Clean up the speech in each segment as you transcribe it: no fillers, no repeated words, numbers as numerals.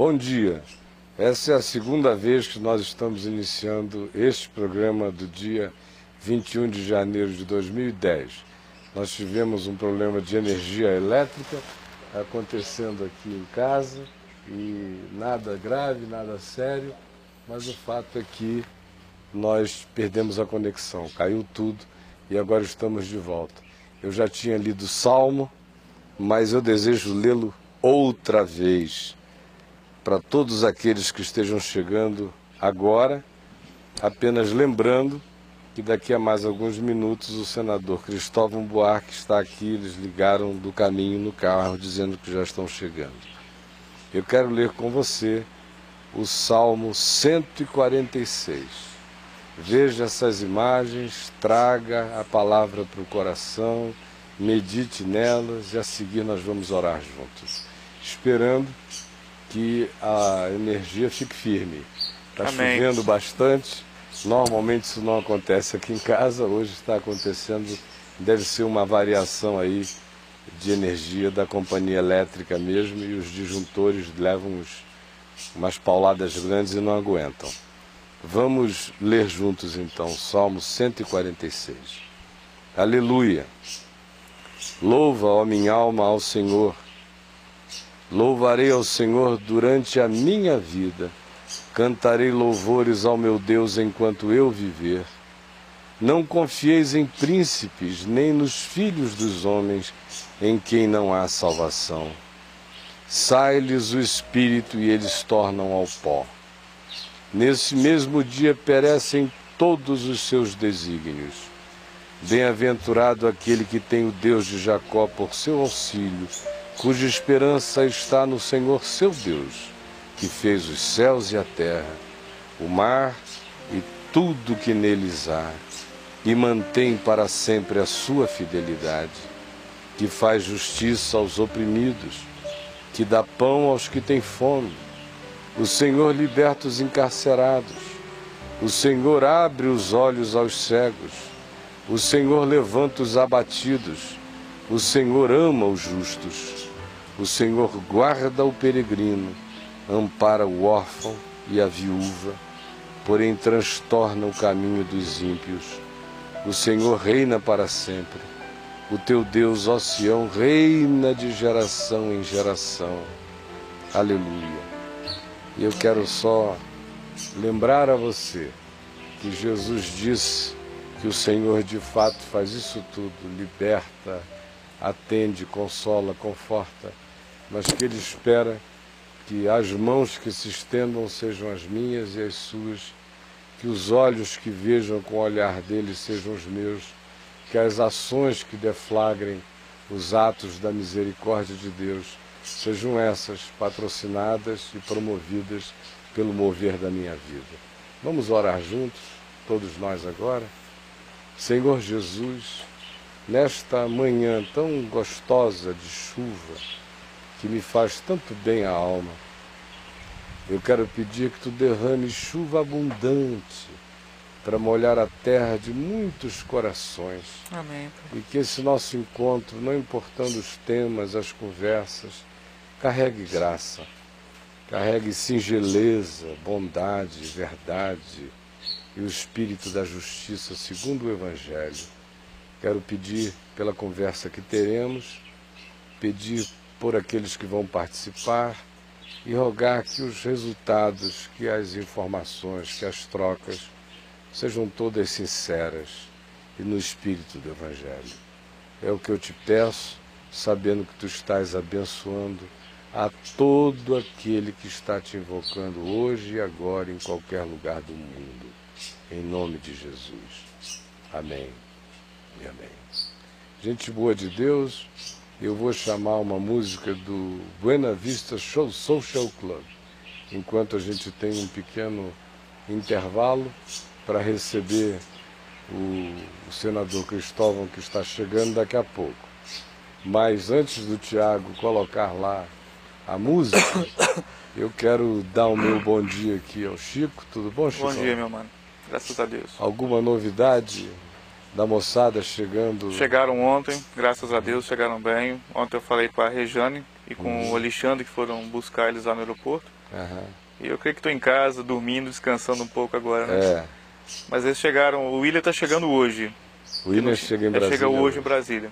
Bom dia. Essa é a segunda vez que nós estamos iniciando este programa do dia 21 de janeiro de 2010. Nós tivemos um problema de energia elétrica acontecendo aqui em casa e nada grave, nada sério, mas o fato é que nós perdemos a conexão, caiu tudo e agora estamos de volta. Eu já tinha lido o Salmo, mas eu desejo lê-lo outra vez para todos aqueles que estejam chegando agora, apenas lembrando que daqui a mais alguns minutos o senador Cristóvão Buarque está aqui, eles ligaram do caminho no carro dizendo que já estão chegando. Eu quero ler com você o Salmo 146. Veja essas imagens, traga a palavra para o coração, medite nelas e a seguir nós vamos orar juntos, esperando que a energia fique firme. Está chovendo bastante, normalmente isso não acontece aqui em casa, hoje está acontecendo, deve ser uma variação aí de energia da companhia elétrica mesmo, e os disjuntores levam umas pauladas grandes e não aguentam. Vamos ler juntos então, Salmo 146. Aleluia! Louva, ó minha alma, ao Senhor. Louvarei ao Senhor durante a minha vida. Cantarei louvores ao meu Deus enquanto eu viver. Não confieis em príncipes, nem nos filhos dos homens, em quem não há salvação. Sai-lhes o espírito e eles tornam ao pó. Nesse mesmo dia perecem todos os seus desígnios. Bem-aventurado aquele que tem o Deus de Jacó por seu auxílio, cuja esperança está no Senhor seu Deus, que fez os céus e a terra, o mar e tudo que neles há, e mantém para sempre a sua fidelidade, que faz justiça aos oprimidos, que dá pão aos que têm fome. O Senhor liberta os encarcerados, o Senhor abre os olhos aos cegos, o Senhor levanta os abatidos, o Senhor ama os justos, o Senhor guarda o peregrino, ampara o órfão e a viúva, porém transtorna o caminho dos ímpios. O Senhor reina para sempre, o teu Deus, ó Sião, reina de geração em geração. Aleluia! E eu quero só lembrar a você que Jesus disse que o Senhor de fato faz isso tudo, liberta, atende, consola, conforta, mas que Ele espera que as mãos que se estendam sejam as minhas e as suas, que os olhos que vejam com o olhar dele sejam os meus, que as ações que deflagrem os atos da misericórdia de Deus sejam essas, patrocinadas e promovidas pelo mover da minha vida. Vamos orar juntos, todos nós agora. Senhor Jesus, nesta manhã tão gostosa de chuva, que me faz tanto bem a alma, eu quero pedir que Tu derrames chuva abundante para molhar a terra de muitos corações. Amém. E que esse nosso encontro, não importando os temas, as conversas, carregue graça, carregue singeleza, bondade, verdade e o espírito da justiça segundo o Evangelho. Quero pedir pela conversa que teremos, pedir por aqueles que vão participar e rogar que os resultados, que as informações, que as trocas sejam todas sinceras e no espírito do Evangelho. É o que eu te peço, sabendo que Tu estás abençoando a todo aquele que está te invocando hoje e agora em qualquer lugar do mundo. Em nome de Jesus. Amém e amém. Gente boa de Deus, eu vou chamar uma música do Buena Vista Social Club, enquanto a gente tem um pequeno intervalo para receber o senador Cristóvão, que está chegando daqui a pouco. Mas antes do Tiago colocar lá a música, eu quero dar o meu bom dia aqui ao Chico. Tudo bom, Chico? Bom dia, meu mano. Graças a Deus. Alguma novidade da moçada chegando? Chegaram ontem, graças a Deus, chegaram bem. Ontem eu falei com a Rejane e com o Alexandre, que foram buscar eles lá no aeroporto. Aham. E eu creio que estou em casa, dormindo, descansando um pouco agora, né? É. Mas eles chegaram, o William está chegando hoje. O William chega em Brasília. Chega hoje em Brasília.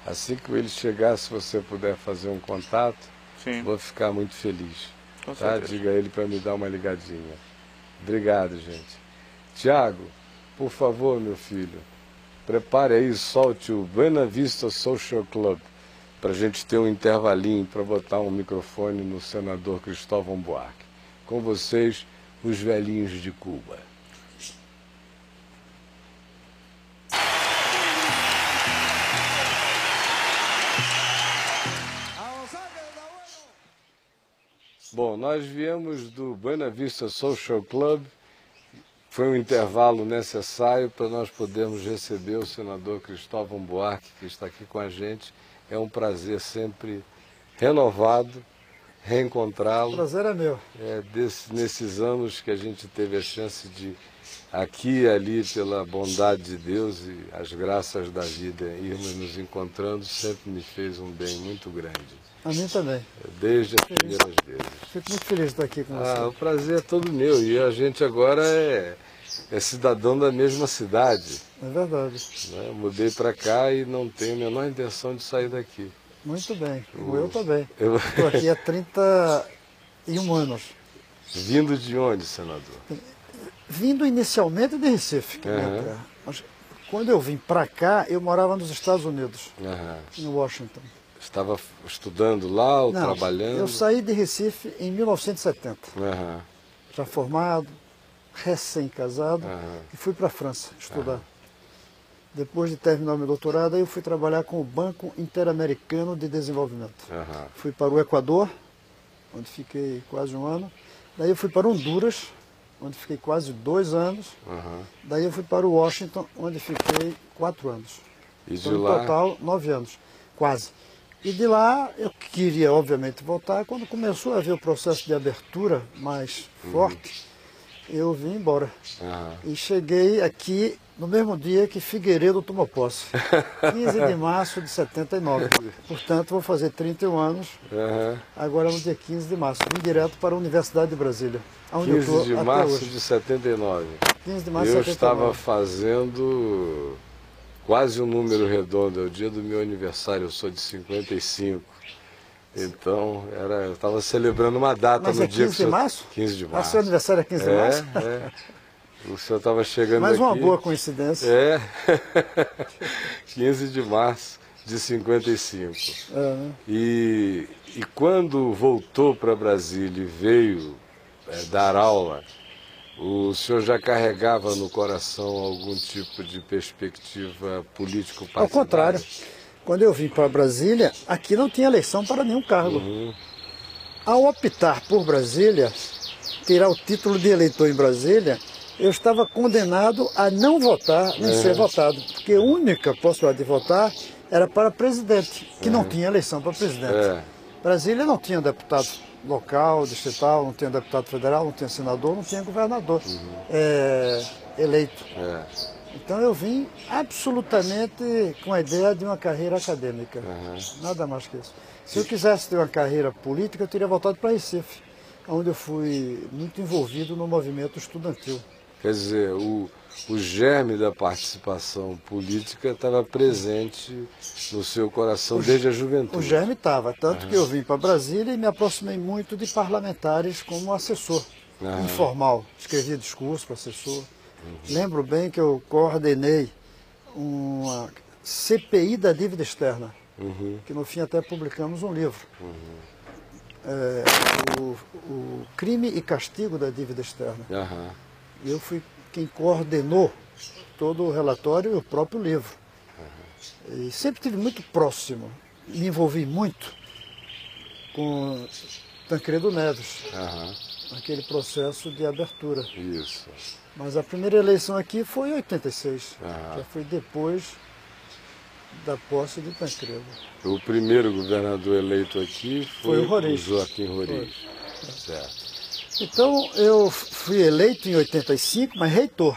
Assim que ele chegar, se você puder fazer um contato, Sim. vou ficar muito feliz. Com Tá? certeza. Diga a ele para me dar uma ligadinha. Obrigado, gente. Tiago, por favor, meu filho, prepare aí e solte o Buena Vista Social Club para a gente ter um intervalinho para botar um microfone no senador Cristóvão Buarque. Com vocês, os velhinhos de Cuba. Bom, nós viemos do Buena Vista Social Club. Foi um intervalo necessário para nós podermos receber o senador Cristóvão Buarque, que está aqui com a gente. É um prazer sempre renovado reencontrá-lo. O prazer é meu. Nesses anos que a gente teve a chance de, aqui e ali, pela bondade de Deus e as graças da vida, irmos nos encontrando, sempre me fez um bem muito grande. A mim também. Desde as primeiras vezes. Fico muito feliz de estar aqui com você. O prazer é todo meu. E a gente agora é cidadão da mesma cidade. É verdade. Né? Mudei para cá e não tenho a menor intenção de sair daqui. Muito bem. Eu também. Eu... Estou aqui há 31 anos. Vindo de onde, senador? Vindo inicialmente de Recife, que é minha terra. Mas quando eu vim para cá, eu morava nos Estados Unidos, em Washington. Estava estudando lá ou Não, trabalhando? Eu saí de Recife em 1970. Já formado, recém-casado, e fui para a França estudar. Depois de terminar meu doutorado, eu fui trabalhar com o Banco Interamericano de Desenvolvimento. Fui para o Equador, onde fiquei quase um ano. Daí eu fui para Honduras, onde fiquei quase 2 anos. Daí eu fui para o Washington, onde fiquei 4 anos. E de então, lá? No total, 9 anos, quase. E de lá eu queria, obviamente, voltar. Quando começou a haver o processo de abertura mais forte, eu vim embora. E cheguei aqui no mesmo dia que Figueiredo tomou posse, 15 de março de 79. Portanto, vou fazer 31 anos, agora no dia 15 de março. Vim direto para a Universidade de Brasília, onde 15 eu de estou março até hoje. de 79. 15 de março de Eu 79. estava fazendo quase um número redondo, é o dia do meu aniversário, eu sou de 55. Então, eu estava celebrando uma data. Mas no é dia 15 de março? 15 de março. Seu aniversário é 15 de março? O senhor estava chegando Mais aqui. uma boa coincidência. 15 de março de 55. E quando voltou para Brasília e veio dar aula, o senhor já carregava no coração algum tipo de perspectiva político-partidária? Ao contrário. Quando eu vim para Brasília, aqui não tinha eleição para nenhum cargo. Ao optar por Brasília, tirar o título de eleitor em Brasília, eu estava condenado a não votar, nem ser votado. Porque a única possibilidade de votar era para presidente, que não tinha eleição para presidente. Brasília não tinha deputado local, distrital, não tinha deputado federal, não tinha senador, não tinha governador eleito. Então eu vim absolutamente com a ideia de uma carreira acadêmica, nada mais que isso. Se eu quisesse ter uma carreira política, eu teria voltado para Recife, onde eu fui muito envolvido no movimento estudantil. Quer dizer, o germe da participação política estava presente no seu coração desde a juventude. O germe estava, tanto que eu vim para Brasília e me aproximei muito de parlamentares como assessor informal. Escrevia discurso para assessor. Lembro bem que eu coordenei uma CPI da dívida externa, que no fim até publicamos um livro. O crime e castigo da dívida externa. Eu fui quem coordenou todo o relatório e o próprio livro. E sempre estive muito próximo, me envolvi muito com Tancredo Neves, naquele processo de abertura. Isso. Mas a primeira eleição aqui foi em 86, já foi depois da posse de Tancredo. O primeiro governador eleito aqui foi o Joaquim Roriz. Certo. Então eu fui eleito em 85, mas reitor.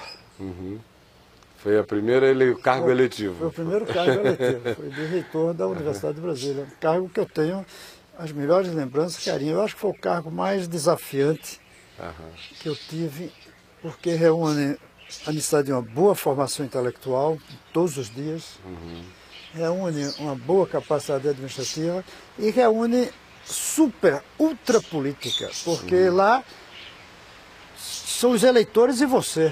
Foi a primeira cargo eletivo. Foi o primeiro cargo eletivo, foi de reitor da Universidade de Brasília. Cargo que eu tenho as melhores lembranças, carinho. Eu acho que foi o cargo mais desafiante que eu tive, porque reúne a necessidade de uma boa formação intelectual todos os dias, reúne uma boa capacidade administrativa e reúne ultra política, porque lá são os eleitores e você.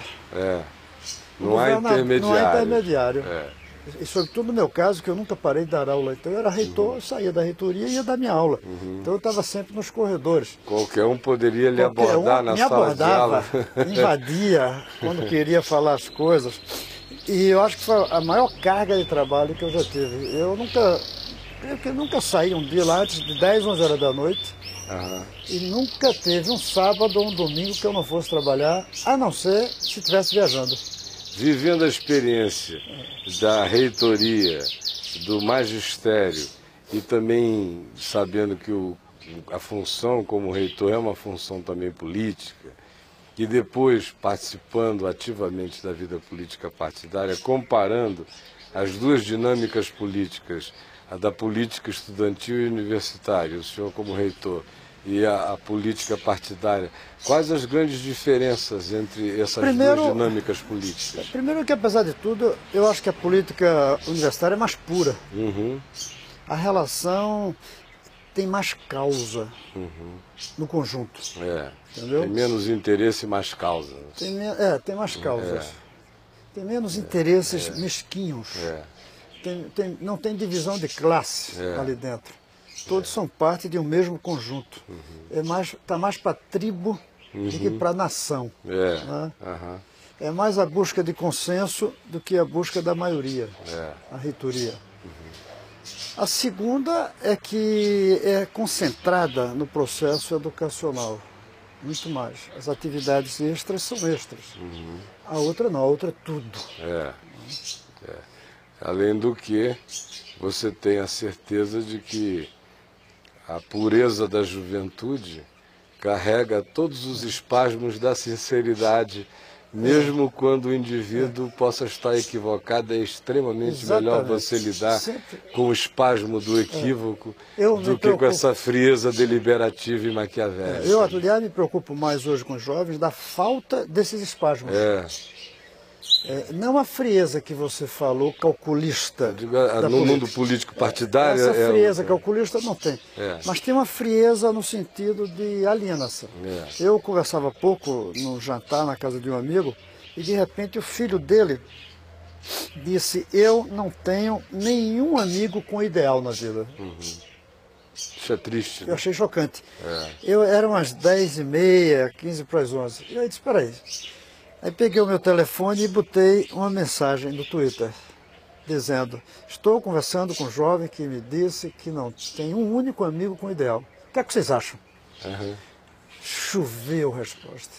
Não há intermediário. Não há intermediário. É. E sobretudo no meu caso, que eu nunca parei de dar aula. Então eu era reitor, eu saía da reitoria e ia dar minha aula. Então eu estava sempre nos corredores. Qualquer um poderia lhe abordar na sala de aula. Invadia quando queria falar as coisas. E eu acho que foi a maior carga de trabalho que eu já tive. Eu nunca saí um dia lá antes de 10, 11 horas da noite. E nunca teve um sábado ou um domingo que eu não fosse trabalhar, a não ser se estivesse viajando. Vivendo a experiência da reitoria, do magistério e também sabendo que a função como reitor é uma função também política, e depois participando ativamente da vida política partidária, comparando as duas dinâmicas políticas, a da política estudantil e universitária, o senhor como reitor, e a política partidária, quais as grandes diferenças entre essas duas dinâmicas políticas? Primeiro que, apesar de tudo, eu acho que a política universitária é mais pura. A relação tem mais causa no conjunto. Entendeu? Tem menos interesse e mais causa. Tem mais causas. Tem menos interesses mesquinhos. Não tem divisão de classe ali dentro. Todos são parte de um mesmo conjunto. Está mais para tribo do que para nação. Né? É mais a busca de consenso do que a busca da maioria, a reitoria. A segunda é que é concentrada no processo educacional, muito mais. As atividades extras são extras. A outra não, a outra é tudo. Além do que, você tem a certeza de que a pureza da juventude carrega todos os espasmos da sinceridade, mesmo quando o indivíduo possa estar equivocado. É extremamente melhor você lidar com o espasmo do equívoco do que com essa frieza deliberativa e maquiavélica. Eu, aliás, me preocupo mais hoje com os jovens da falta desses espasmos. Não a frieza que você falou, calculista. No mundo político partidário. Essa frieza calculista não tem. Mas tem uma frieza no sentido de alienação. Eu conversava há pouco no jantar na casa de um amigo e de repente o filho dele disse: eu não tenho nenhum amigo com ideal na vida. Isso é triste. Eu achei chocante. Eram umas 10h30, 15 para as 11. E eu disse: espera aí. Aí peguei o meu telefone e botei uma mensagem no Twitter, dizendo: estou conversando com um jovem que me disse que não tem um único amigo com ideal. O que é que vocês acham? Choveu resposta.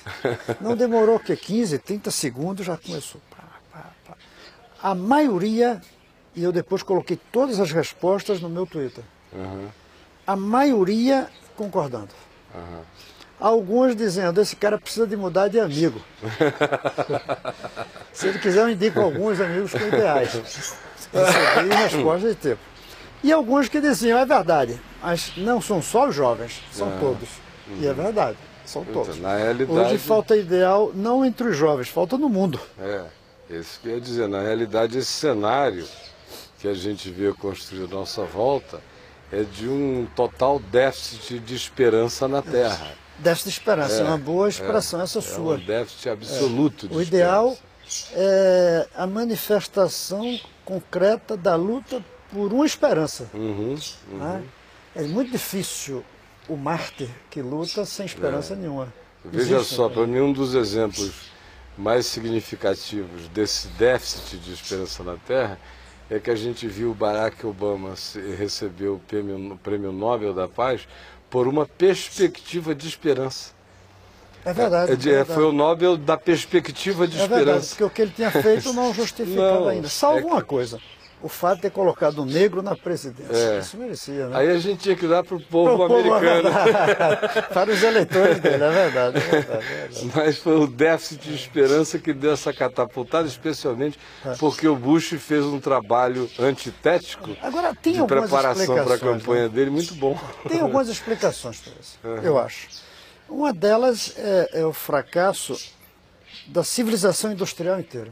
Não demorou que 15, 30 segundos já começou. A maioria, e eu depois coloquei todas as respostas no meu Twitter, a maioria concordando. Alguns dizendo: esse cara precisa de mudar de amigo. Se ele quiser, eu indico alguns amigos com ideais. Recebi resposta de tempo. E alguns que diziam: é verdade, mas não são só os jovens, são todos. E é verdade, são todos. Na realidade, hoje falta ideal não entre os jovens, falta no mundo. Isso que eu ia dizer. Na realidade, esse cenário que a gente vê construir à nossa volta é de um total déficit de esperança na Terra. Déficit de esperança, é uma boa expressão essa sua. É um déficit absoluto de O ideal esperança. É a manifestação concreta da luta por uma esperança. Né? É muito difícil o mártir que luta sem esperança nenhuma. Veja só, para mim um dos exemplos mais significativos desse déficit de esperança na Terra é que a gente viu Barack Obama receber o Prêmio Nobel da Paz por uma perspectiva de esperança. É verdade. Foi o Nobel da perspectiva de esperança. É verdade, porque o que ele tinha feito não justificava ainda. Salvo uma coisa. o fato de ter colocado um negro na presidência. Isso merecia, né? Aí a gente tinha que dar para o povo americano. Para os eleitores dele, é verdade, é verdade, é verdade. Mas foi o déficit de esperança que deu essa catapultada, especialmente porque o Bush fez um trabalho antitético Agora, tem de algumas preparação para a explicações, campanha né? dele, muito bom. Tem algumas explicações para isso, eu acho. Uma delas é o fracasso da civilização industrial inteira.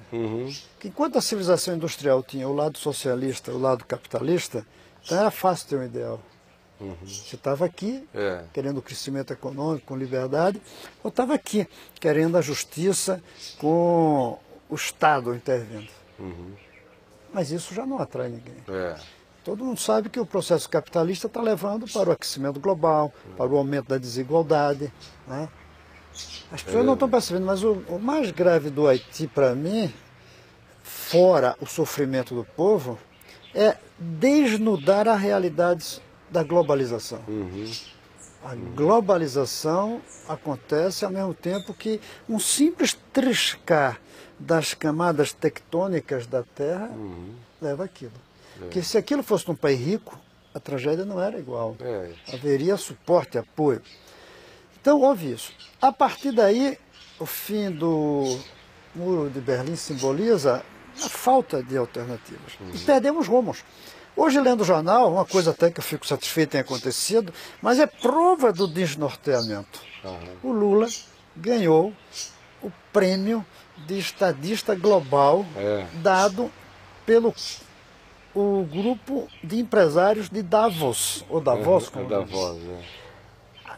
Que enquanto a civilização industrial tinha o lado socialista, o lado capitalista, então era fácil ter um ideal. Você estava aqui, querendo o crescimento econômico, com liberdade, ou estava aqui, querendo a justiça, com o Estado intervindo. Mas isso já não atrai ninguém. Todo mundo sabe que o processo capitalista está levando para o aquecimento global, para o aumento da desigualdade, né? As pessoas não estão percebendo, mas o mais grave do Haiti, para mim, fora o sofrimento do povo, é desnudar a realidade da globalização. A globalização acontece ao mesmo tempo que um simples triscar das camadas tectônicas da Terra leva aquilo. Porque se aquilo fosse num país rico, a tragédia não era igual. Haveria suporte, apoio. Então houve isso. A partir daí, o fim do Muro de Berlim simboliza a falta de alternativas. E perdemos rumos. Hoje, lendo o jornal, uma coisa até que eu fico satisfeito em acontecido, mas é prova do desnorteamento. O Lula ganhou o prêmio de estadista global dado pelo o grupo de empresários de Davos, ou Davos, como Davos,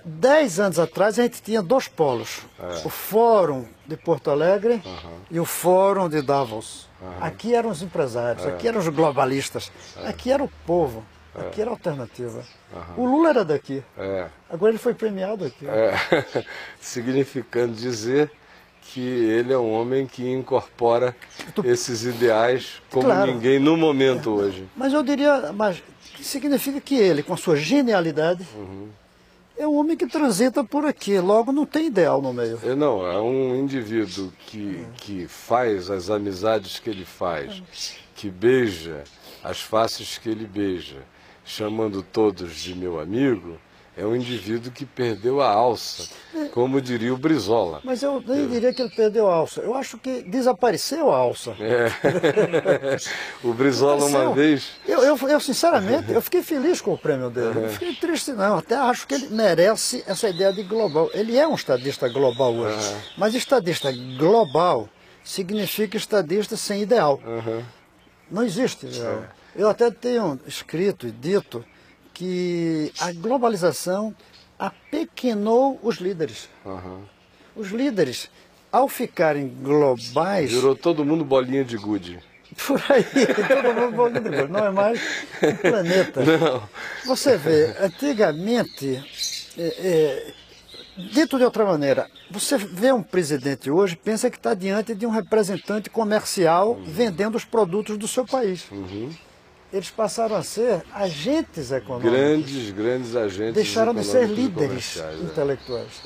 10 anos atrás a gente tinha dois polos, o Fórum de Porto Alegre e o Fórum de Davos. Aqui eram os empresários, aqui eram os globalistas, aqui era o povo, aqui era a alternativa. O Lula era daqui, agora ele foi premiado aqui. Significando dizer que ele é um homem que incorpora esses ideais como ninguém no momento hoje. Mas eu diria, mas significa que ele, com a sua genialidade, é um homem que transita por aqui, logo não tem ideal no meio. Não, é um indivíduo que faz as amizades que ele faz, que beija as faces que ele beija, chamando todos de meu amigo. É um indivíduo que perdeu a alça, como diria o Brizola. Mas eu nem diria que ele perdeu a alça, eu acho que desapareceu a alça. O Brizola uma vez... Eu sinceramente, eu fiquei feliz com o prêmio dele, não fiquei triste não, até acho que ele merece essa ideia de global. Ele é um estadista global hoje, mas estadista global significa estadista sem ideal. Não existe ideal. Eu até tenho escrito e dito que a globalização apequenou os líderes. Os líderes, ao ficarem globais... Virou todo mundo bolinha de gude. Por aí, todo mundo bolinha de gude. Não é mais um planeta. Não. Você vê, antigamente, dito de outra maneira, você vê um presidente hoje, pensa que está diante de um representante comercial vendendo os produtos do seu país. Eles passaram a ser agentes econômicos. Grandes agentes. Deixaram de ser líderes intelectuais.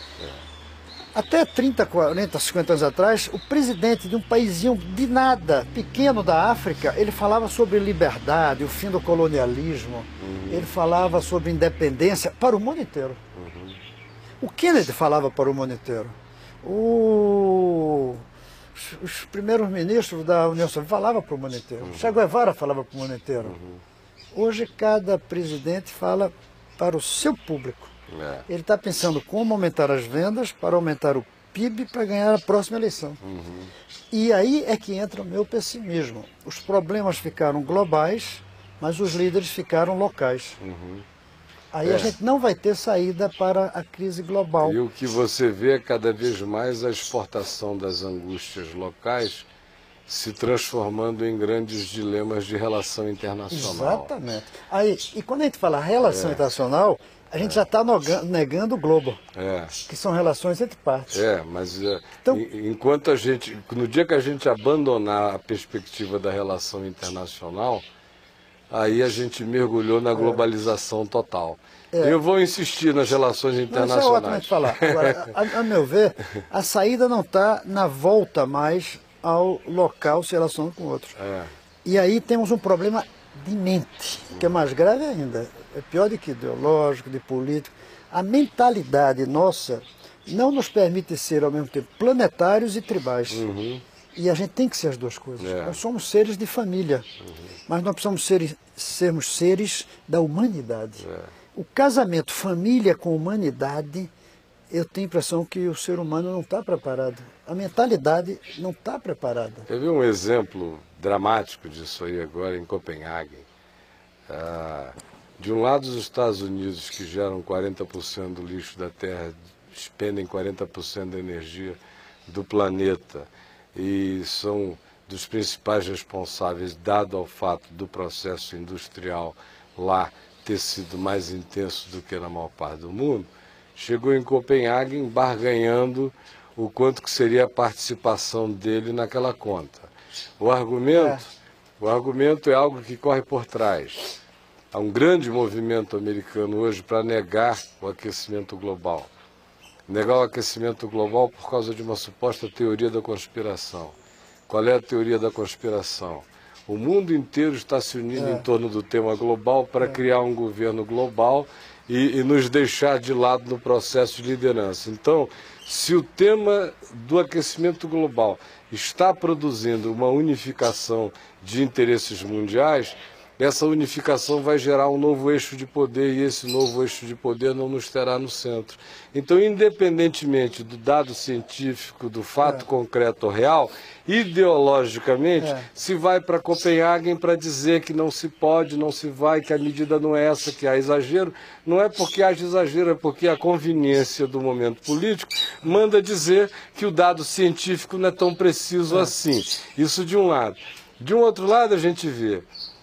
Até 30, 40, 50 anos atrás, o presidente de um paísinho de nada, pequeno da África, ele falava sobre liberdade, o fim do colonialismo, ele falava sobre independência para o mundo inteiro. O Kennedy falava para o mundo inteiro. Os primeiros ministros da União Soviética falavam para o mundo inteiro. Che Guevara falava para o mundo inteiro. Hoje, cada presidente fala para o seu público. Ele está pensando como aumentar as vendas para aumentar o PIB para ganhar a próxima eleição. E aí é que entra o meu pessimismo. Os problemas ficaram globais, mas os líderes ficaram locais. Aí a gente não vai ter saída para a crise global. E o que você vê é cada vez mais a exportação das angústias locais se transformando em grandes dilemas de relação internacional. Exatamente. Aí, e quando a gente fala relação internacional, a gente já está negando o globo, que são relações entre partes. Mas então, enquanto a gente, no dia que a gente abandonar a perspectiva da relação internacional, aí a gente mergulhou na globalização total. Eu vou insistir nas relações internacionais. Isso é ótimo de falar. Agora, a meu ver, a saída não está na volta mais ao local se relacionando com outros. E aí temos um problema de mente, que é mais grave ainda. É pior do que ideológico, de político. A mentalidade nossa não nos permite ser, ao mesmo tempo, planetários e tribais. E a gente tem que ser as duas coisas. Nós somos seres de família, mas nós precisamos sermos seres da humanidade. O casamento família com humanidade, eu tenho a impressão que o ser humano não está preparado. A mentalidade não está preparada. Eu vi um exemplo dramático disso aí agora em Copenhague. De um lado, os Estados Unidos, que geram 40% do lixo da Terra, expendem 40% da energia do planeta e são dos principais responsáveis, dado ao fato do processo industrial lá ter sido mais intenso do que na maior parte do mundo, chegou em Copenhague barganhando o quanto que seria a participação dele naquela conta. O argumento é algo que corre por trás. Há um grande movimento americano hoje para negar o aquecimento global. Negar o aquecimento global por causa de uma suposta teoria da conspiração. Qual é a teoria da conspiração? O mundo inteiro está se unindo em torno do tema global para criar um governo global e nos deixar de lado no processo de liderança. Então, se o tema do aquecimento global está produzindo uma unificação de interesses mundiais, essa unificação vai gerar um novo eixo de poder e esse novo eixo de poder não nos terá no centro. Então, independentemente do dado científico, do fato concreto ou real, ideologicamente, se vai para Copenhague para dizer que não se pode, não se vai, que a medida não é essa, que há exagero. Não é porque haja exagero, é porque a conveniência do momento político manda dizer que o dado científico não é tão preciso assim. Isso de um lado. De um outro lado, a gente vê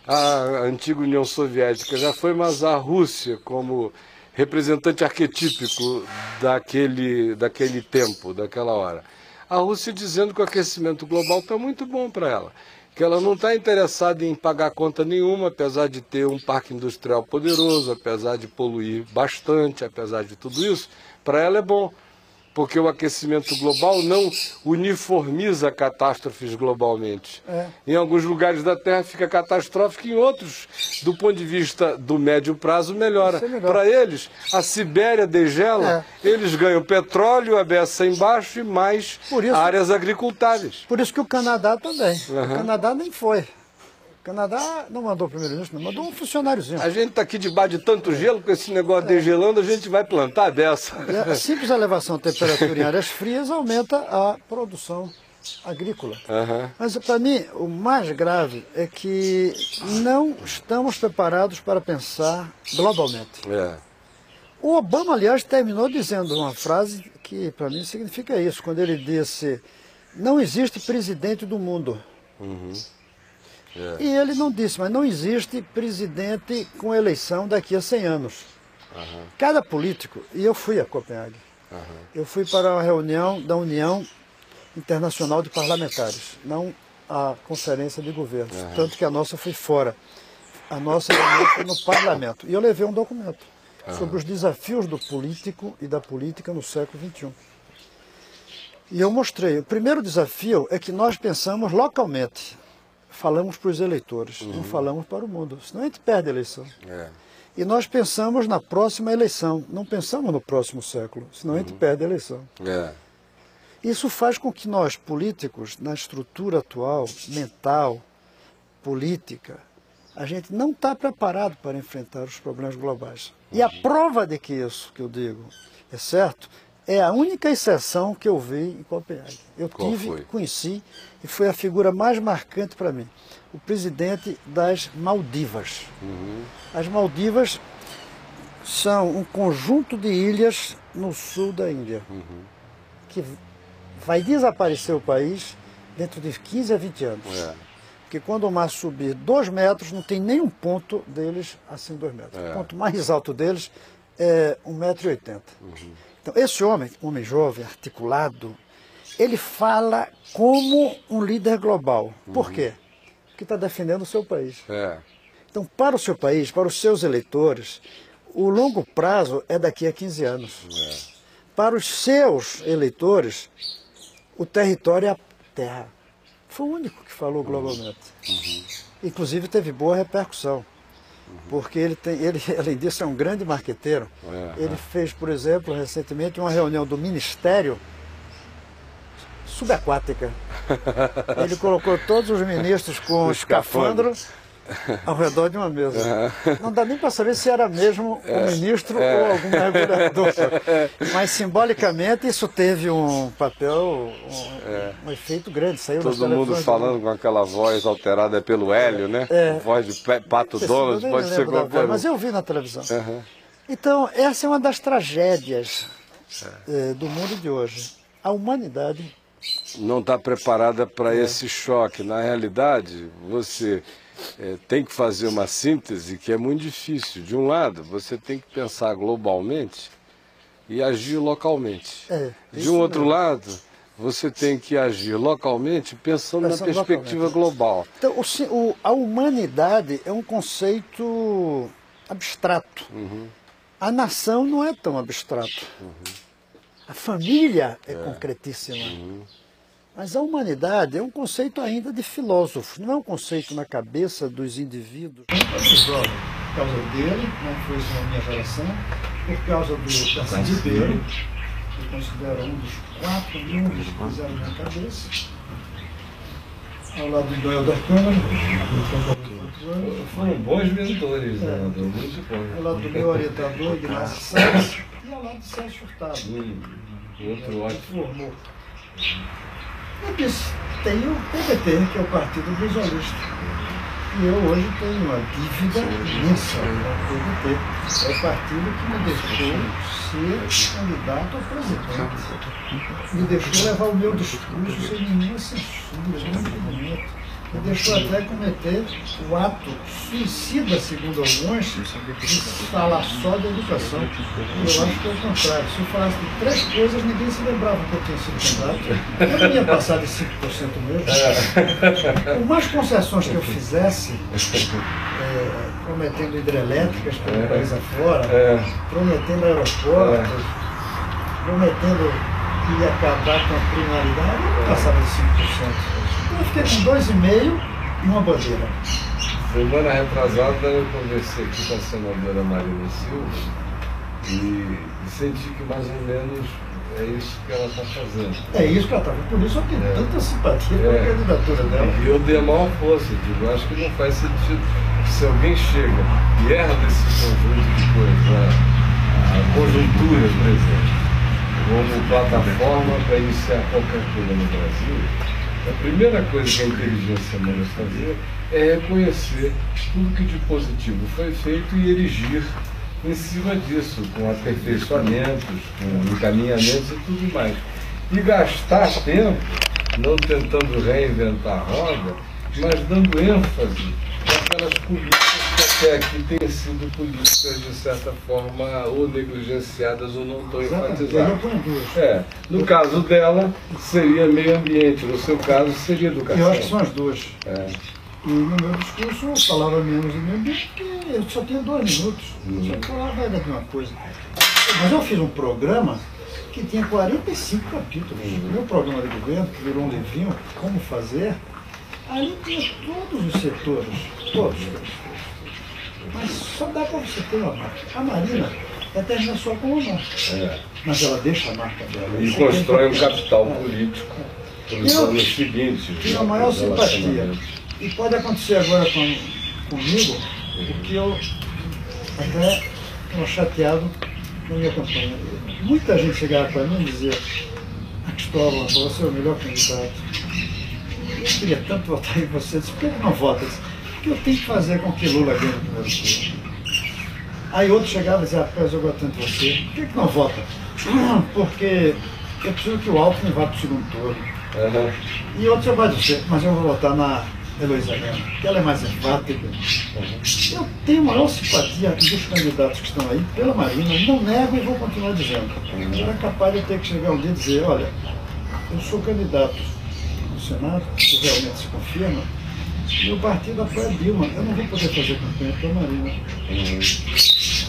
a antiga União Soviética já foi, mas a Rússia, como representante arquetípico daquele tempo, daquela hora. A Rússia dizendo que o aquecimento global está muito bom para ela, que ela não está interessada em pagar conta nenhuma, apesar de ter um parque industrial poderoso, apesar de poluir bastante, apesar de tudo isso, para ela é bom. Porque o aquecimento global não uniformiza catástrofes globalmente. Em alguns lugares da Terra fica catastrófico, em outros, do ponto de vista do médio prazo, melhora. Para eles, a Sibéria degela, eles ganham petróleo, a beça embaixo e mais áreas agricultáveis. Por isso que o Canadá também. O Canadá nem foi. O Canadá não mandou o primeiro-ministro, não, mandou um funcionáriozinho. A gente está aqui debaixo de tanto gelo, com esse negócio degelando, a gente vai plantar a beça. E a simples elevação da temperatura em áreas frias aumenta a produção agrícola. Mas, para mim, o mais grave é que não estamos preparados para pensar globalmente. O Obama, aliás, terminou dizendo uma frase que, para mim, significa isso, quando ele disse: não existe presidente do mundo. E ele não disse, mas não existe presidente com eleição daqui a 100 anos. Cada político, e eu fui a Copenhague, eu fui para a reunião da União Internacional de Parlamentares, não a conferência de governos, tanto que a nossa foi fora. A nossa foi no parlamento. E eu levei um documento sobre os desafios do político e da política no século XXI. E eu mostrei, o primeiro desafio é que nós pensamos localmente. Falamos para os eleitores, não falamos para o mundo, senão a gente perde a eleição. E nós pensamos na próxima eleição, não pensamos no próximo século, senão a gente perde a eleição. Isso faz com que nós, políticos, na estrutura atual, mental, política, a gente não está preparado para enfrentar os problemas globais. E a prova de que isso que eu digo é certo, é a única exceção que eu vi em Copenhague. Eu conheci, e foi a figura mais marcante para mim, o presidente das Maldivas. As Maldivas são um conjunto de ilhas no sul da Índia, que vai desaparecer o país dentro de 15 a 20 anos. Porque quando o mar subir 2 metros, não tem nenhum ponto deles acima de 2 metros. O ponto mais alto deles é 1,80 m. Então, esse homem jovem, articulado, ele fala como um líder global. Por quê? Porque está defendendo o seu país. Então, para o seu país, para os seus eleitores, o longo prazo é daqui a 15 anos. Para os seus eleitores, o território é a terra. Foi o único que falou globalmente. Inclusive teve boa repercussão. Porque ele, além disso, é um grande marqueteiro. Ele fez, por exemplo, recentemente uma reunião do Ministério subaquática. Ele colocou todos os ministros com escafandro ao redor de uma mesa. Não dá nem para saber se era mesmo o ministro ou algum mergulhador. Mas simbolicamente isso teve um papel, um efeito grande. Saiu todo mundo falando com aquela voz alterada pelo hélio, né? Voz de Pato Donald, pode ser qualquer um. Mas eu vi na televisão. Então, essa é uma das tragédias do mundo de hoje. A humanidade não está preparada para esse choque. Na realidade, você tem que fazer uma síntese que é muito difícil. De um lado, você tem que pensar globalmente e agir localmente. De um outro lado, você tem que agir localmente pensando na perspectiva global. Então, a humanidade é um conceito abstrato. A nação não é tão abstrato. A família é concretíssima. Mas a humanidade é um conceito ainda de filósofos, não é um conceito na cabeça dos indivíduos. Por causa dele, não foi só a minha geração, por causa do Candideiro, que eu considero um dos 4 mundos que fizeram na cabeça. Ao lado do Noel da Câmara, foram bons mentores, muito bons. Ao lado do meu orientador, Ignacio Salles, e ao lado de Sérgio Furtado. Outro ótimo. Formou. Eu disse, tem o PDT, que é o Partido Brisolista. E eu hoje tenho uma dívida imensa ao PDT. É o partido que me deixou ser candidato a presidente. Me deixou levar o meu discurso sem nenhuma censura, nenhum momento. Me deixou até cometer o ato suicida, segundo alguns, de falar só de educação. Eu acho que é o contrário. Se eu falasse de 3 coisas, ninguém se lembrava que eu tinha sido candidato. Eu não ia passar de 5% mesmo. Por mais concessões que eu fizesse, prometendo hidrelétricas pelo país afora, prometendo aeroportos, prometendo que ia acabar com a criminalidade, eu não passava de 5%. Eu fiquei com 2,5 e uma bandeira. Semana retrasada eu conversei aqui com a senadora Marina Silva e senti que mais ou menos é isso que ela está fazendo. É isso que ela está fazendo, por isso eu tenho tanta simpatia pela candidatura dela. E eu dei a maior força, digo, acho que não faz sentido. Se alguém chega e erra desse conjunto de coisas, a conjuntura, por exemplo, como plataforma para iniciar qualquer coisa no Brasil, a primeira coisa que a inteligência humana fazer é reconhecer tudo que de positivo foi feito e erigir em cima disso, com aperfeiçoamentos, com encaminhamentos e tudo mais. E gastar tempo, não tentando reinventar a roda, mas dando ênfase naquelas políticas que até aqui têm sido políticas, de certa forma, ou negligenciadas ou não tão enfatizadas. No caso dela, seria meio ambiente, no seu caso, seria educação. Eu acho que são as duas. E no meu discurso eu falava menos de meio ambiente, porque eu só tinha 2 minutos. Só falava de uma coisa. Mas eu fiz um programa que tinha 45 capítulos. O meu programa de governo, que virou um livrinho, Como Fazer, ali tinha todos os setores, todos. Mas só dá para você ter uma marca. A Marina termina só com uma marca. Mas ela deixa a marca dela. E constrói um capital político para os anos seguintes. Tenho a maior simpatia. E pode acontecer agora comigo, o que eu até estou chateado na minha campanha. Muita gente chegava para mim e dizia: Cristóvão, você é o melhor candidato. Eu queria tanto votar em você. Por que não vota? O que eu tenho que fazer com que Lula ganhe no primeiro turno? Aí outro chegava e dizia: rapaz, eu gosto tanto de você. Por que não vota? Porque eu preciso que o Alckmin vá para o segundo turno. E outro chegava e disse: mas eu vou votar na Heloísa Helena, que ela é mais enfática. Eu tenho a maior simpatia dos candidatos que estão aí pela Marina, não nego e vou continuar dizendo. Eu era capaz de eu ter que chegar um dia e dizer: olha, eu sou candidato no Senado, se realmente se confirma, meu partido apoia Dilma, eu não vou poder fazer campanha pela Marina.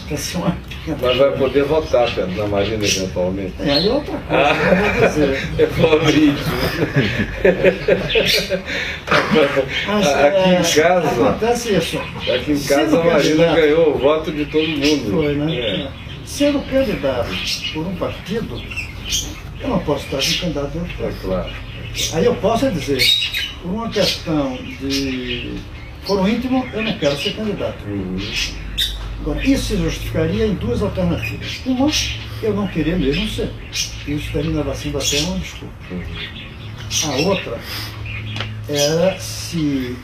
Essa é uma Mas vai poder votar, Pedro, na Marina eventualmente. Aí é outra coisa, eu vou dizer. É Fabrício. Aqui em casa. Acontece isso. Aqui em casa a Marina ganhou o voto de todo mundo. Foi, né? Sendo candidato por um partido, eu não posso estar de candidato de outro partido. Claro. Aí eu posso dizer, por uma questão de foro íntimo, eu não quero ser candidato. Agora, isso se justificaria em duas alternativas. Uma, eu não queria mesmo ser. Isso terminava sendo até uma desculpa. A outra era se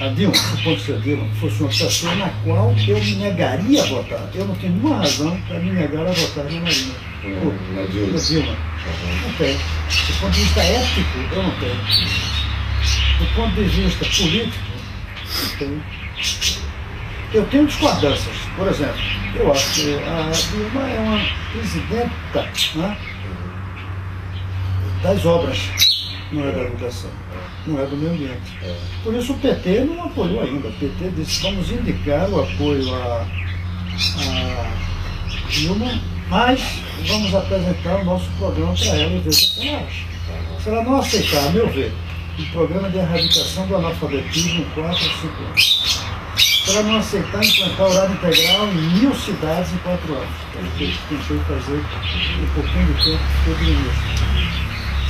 a Dilma, supondo-se a Dilma, fosse uma pessoa na qual eu me negaria a votar. Eu não tenho nenhuma razão para me negar a votar na Marina. Na Dilma. Não tenho. Do ponto de vista ético, eu não tenho. Do ponto de vista político, não tenho. Eu tenho discordâncias. Por exemplo, eu acho que a Dilma é uma presidenta, né, das obras, não é da educação, não é do meio ambiente. Por isso o PT não apoiou ainda. O PT disse, vamos indicar o apoio a Dilma, mas vamos apresentar o nosso programa para ela e ver o que ela acha. Se ela não aceitar, a meu ver, o programa de erradicação do analfabetismo em 4 ou 5 anos, se ela não aceitar implantar horário integral em 1000 cidades em 4 anos, é o que tentei fazer um pouquinho de tempo que teve no início.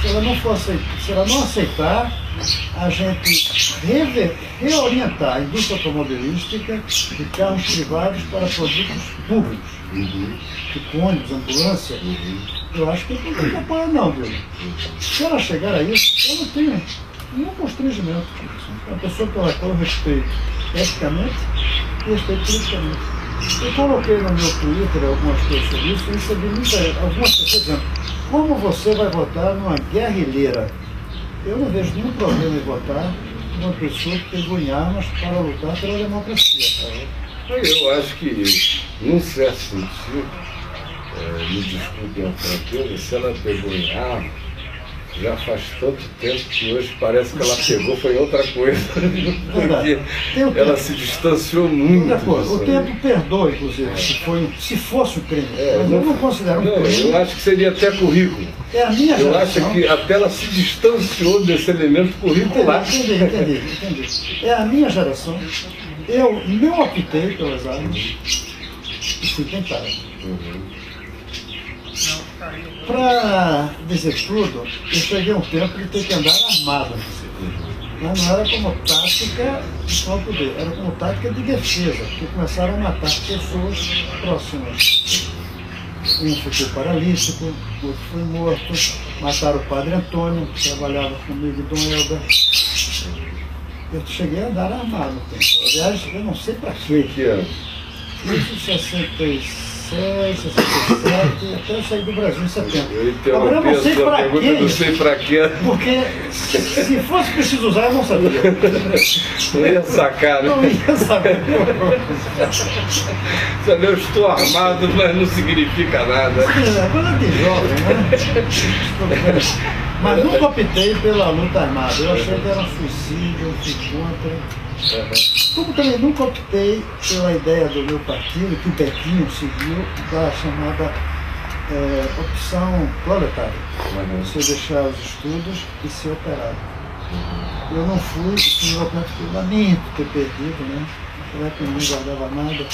Se ela não aceitar, a gente reorientar a indústria automobilística de carros privados para produtos públicos, tipo ônibus, ambulância. Eu acho que não tem que apoiar não, viu? Se ela chegar a isso, eu não tenho nenhum constrangimento. É uma pessoa pela qual eu respeito eticamente e respeito politicamente. Eu coloquei no meu Twitter algumas coisas sobre isso e recebi algumas pessoas dizendo: como você vai votar numa guerrilheira? Eu não vejo nenhum problema em votar numa pessoa que pegou em armas para lutar pela democracia. Eu acho que, num certo sentido, me desculpem a franqueza, se ela pegou em armas, já faz tanto tempo que hoje parece que ela pegou foi outra coisa. Porque ela se distanciou muito. O tempo perdoa, inclusive, se fosse o crime. Mas eu não considero um crime. Eu acho que seria até currículo. É a minha geração. Eu acho que até ela se distanciou desse elemento curricular. Entendi. É a minha geração. Eu não optei pelas armas e fui tentado. Para dizer tudo, eu cheguei a um tempo de ter que andar armado. Mas não era como tática de poder, era como tática de defesa, porque começaram a matar pessoas próximas. Um ficou paralítico, outro foi morto, mataram o padre Antônio, que trabalhava comigo em Dom Helder. Eu cheguei a andar armado. Aliás, eu não sei para quê. Que ano? Isso 66, 67, até eu sair do Brasil em 70. Agora eu não sei para quê. Não sei para quê. Porque se fosse preciso usar, eu não sabia. Não ia sacar, né? Não ia saber. Eu estou armado, mas não significa nada. Agora de jovem, né? Mas nunca optei pela luta armada. Eu achei que era um suicídio, eu fui contra. Como também nunca optei pela ideia do meu partido, que o Betinho seguiu, da chamada opção proletária. Você deixar os estudos e ser operado. Eu não fui, eu lamento ter perdido, né? Naquela época eu não guardava nada.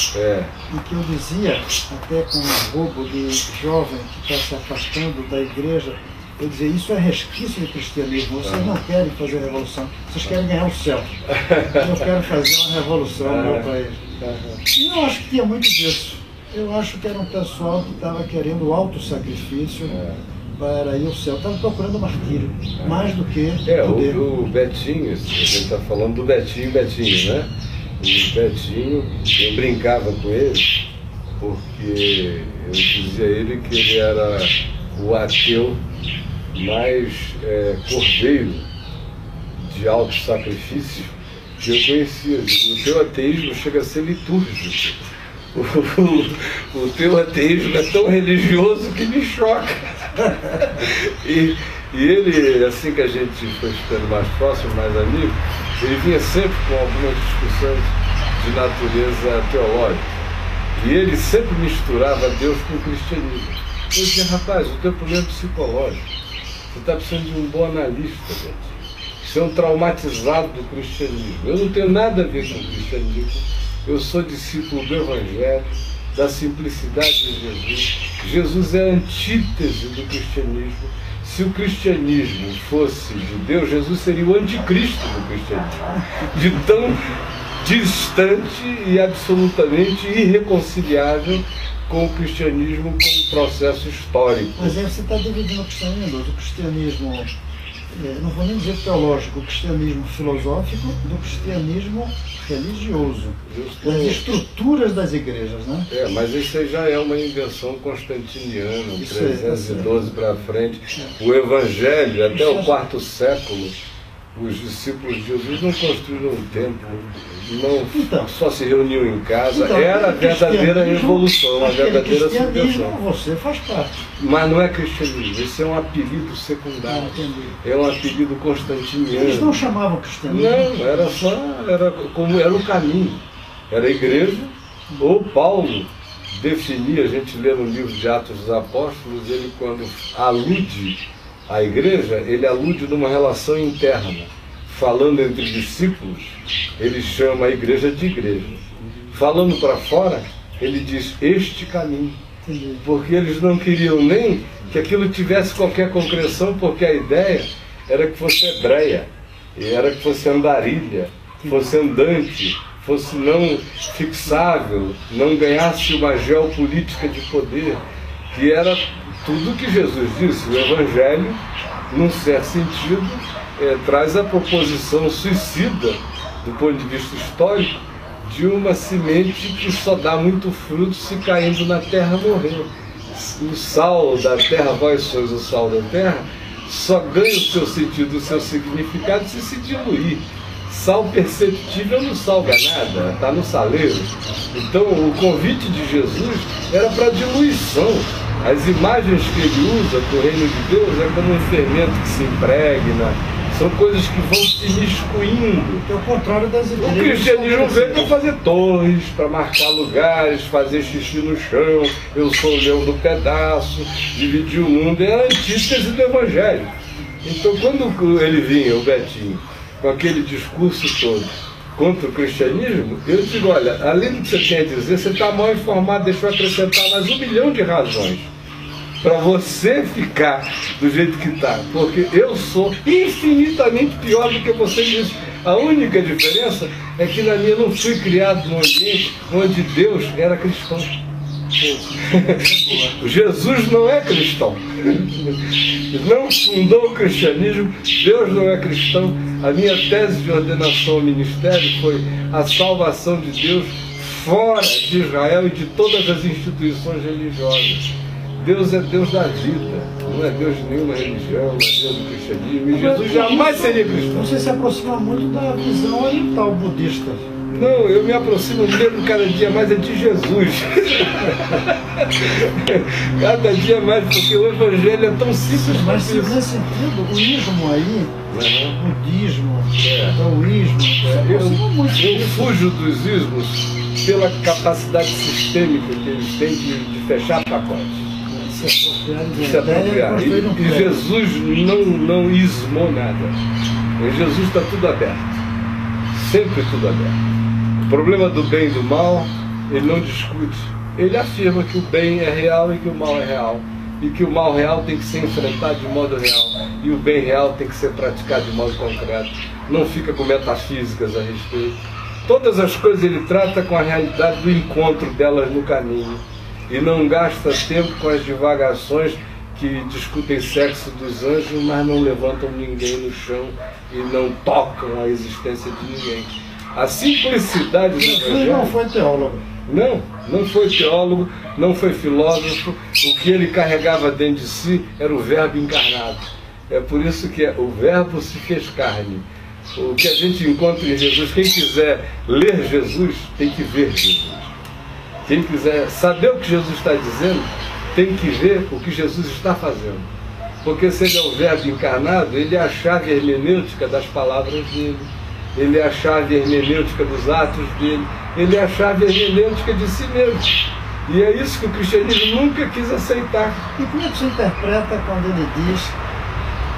E que eu dizia, até com um arrobo de jovem que está se afastando da igreja, eu dizia, isso é resquício de cristianismo. Vocês não querem fazer revolução, vocês querem ganhar o céu. Eu quero fazer uma revolução no meu país. E eu acho que tinha muito disso. Eu acho que era um pessoal que estava querendo autossacrifício para ir ao céu. Estava procurando martírio, mais do que poder. O Betinho, a gente está falando do Betinho, né? O Betinho, eu brincava com ele, porque eu dizia a ele que ele era o ateu mais cordeiro de autossacrifício que eu conhecia. O teu ateísmo chega a ser litúrgico. O teu ateísmo é tão religioso que me choca. E ele, assim que a gente foi ficando mais próximo, mais amigo, ele vinha sempre com algumas discussões de natureza teológica. E ele sempre misturava Deus com o cristianismo. Eu dizia, rapaz, o teu problema é psicológico. Você está precisando de um bom analista, gente. Você é um traumatizado do cristianismo. Eu não tenho nada a ver com o cristianismo. Eu sou discípulo do Evangelho, da simplicidade de Jesus. Jesus é a antítese do cristianismo. Se o cristianismo fosse de Deus, Jesus seria o anticristo do cristianismo. De tão distante e absolutamente irreconciliável com o cristianismo como processo histórico. Mas aí você está dividindo o cristianismo em dois. O cristianismo, não vou nem dizer teológico, o cristianismo filosófico do cristianismo religioso. As estruturas das igrejas, né? Mas isso aí já é uma invenção constantiniana, 312 para frente. O Evangelho, até o quarto século, os discípulos de Jesus não construíram um templo, só se reuniam em casa. Era a verdadeira revolução, a verdadeira subversão. Você faz parte. Mas não é cristianismo, esse é um apelido secundário. É um apelido constantiniano. Eles não chamavam cristianismo? Não, era como era o caminho. Era a igreja, ou Paulo definia, a gente lê no livro de Atos dos Apóstolos, ele quando alude à igreja, ele alude numa relação interna. Falando entre discípulos, ele chama a igreja de igreja. Falando para fora, ele diz este caminho. Porque eles não queriam nem que aquilo tivesse qualquer concreção, porque a ideia era que fosse hebreia, e era que fosse andarilha, fosse andante, fosse não fixável, não ganhasse uma geopolítica de poder, que era tudo que Jesus disse. O Evangelho, num certo sentido, traz a proposição suicida, do ponto de vista histórico, de uma semente que só dá muito fruto se caindo na terra morrer. O sal da terra, vós sois o sal da terra, só ganha o seu sentido, o seu significado se se diluir. Sal perceptível não salga nada, está no saleiro. Então o convite de Jesus era para diluição. As imagens que ele usa para o reino de Deus é como um fermento que se impregna. São coisas que vão se miscuindo. É o contrário das igrejas. O cristianismo veio para fazer torres, para marcar lugares, fazer xixi no chão. Eu sou o leão do pedaço, dividir o mundo. É a antítese do Evangelho. Então, quando ele vinha, o Betinho, com aquele discurso todo contra o cristianismo, eu digo, olha, além do que você tem a dizer, você está mal informado, deixa eu acrescentar mais 1 milhão de razões para você ficar do jeito que está, porque eu sou infinitamente pior do que você disse. A única diferença é que na minha não fui criado num ambiente onde Deus era cristão. Jesus não é cristão. Não fundou o cristianismo, Deus não é cristão. A minha tese de ordenação ao ministério foi a salvação de Deus fora de Israel e de todas as instituições religiosas. Deus é Deus da vida, não é Deus de nenhuma religião, não é Deus do cristianismo, e Jesus jamais seria cristão. Você se aproxima muito da visão oriental budista. Não, eu me aproximo mesmo cada dia mais de Jesus. Cada dia mais, porque o Evangelho é tão simples. Mas nesse sentido, o ismo aí, o budismo, o taoísmo, eu fujo dos ismos pela capacidade sistêmica que eles têm de fechar pacotes. Se apropriar. E Jesus não ismou nada. Em Jesus está tudo aberto. Sempre tudo aberto. O problema do bem e do mal, ele não discute. Ele afirma que o bem é real e que o mal é real. E que o mal real tem que ser enfrentado de modo real. E o bem real tem que ser praticado de modo concreto. Não fica com metafísicas a respeito. Todas as coisas ele trata com a realidade do encontro delas no caminho. E não gasta tempo com as divagações que discutem sexo dos anjos, mas não levantam ninguém no chão e não tocam a existência de ninguém. A simplicidade do Evangelho... não foi teólogo. Não foi teólogo, não foi filósofo. O que ele carregava dentro de si era o Verbo encarnado. É por isso que o Verbo se fez carne. O que a gente encontra em Jesus, quem quiser ler Jesus, tem que ver Jesus. Quem quiser saber o que Jesus está dizendo, tem que ver o que Jesus está fazendo. Porque se ele é o Verbo encarnado, ele é a chave hermenêutica das palavras dele. ele é a chave hermenêutica dos atos dele, ele é a chave hermenêutica de si mesmo. E é isso que o cristianismo nunca quis aceitar. E como é que você interpreta quando ele diz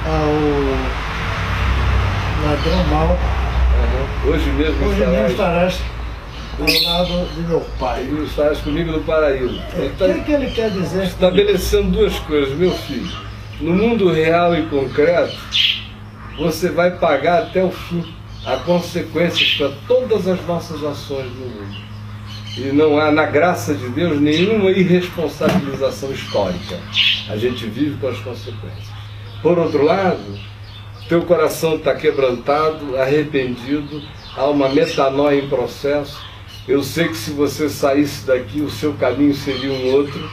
ao ladrão mau, hoje mesmo estarás ao lado de meu pai? E estarás comigo no paraíso. O que ele quer dizer? Estabelecendo duas coisas, meu filho. No mundo real e concreto, você vai pagar até o fim as consequências para todas as nossas ações no mundo. E não há, na graça de Deus, nenhuma irresponsabilização histórica. A gente vive com as consequências. Por outro lado, teu coração está quebrantado, arrependido, há uma metanoia em processo. Eu sei que se você saísse daqui, o seu caminho seria um outro,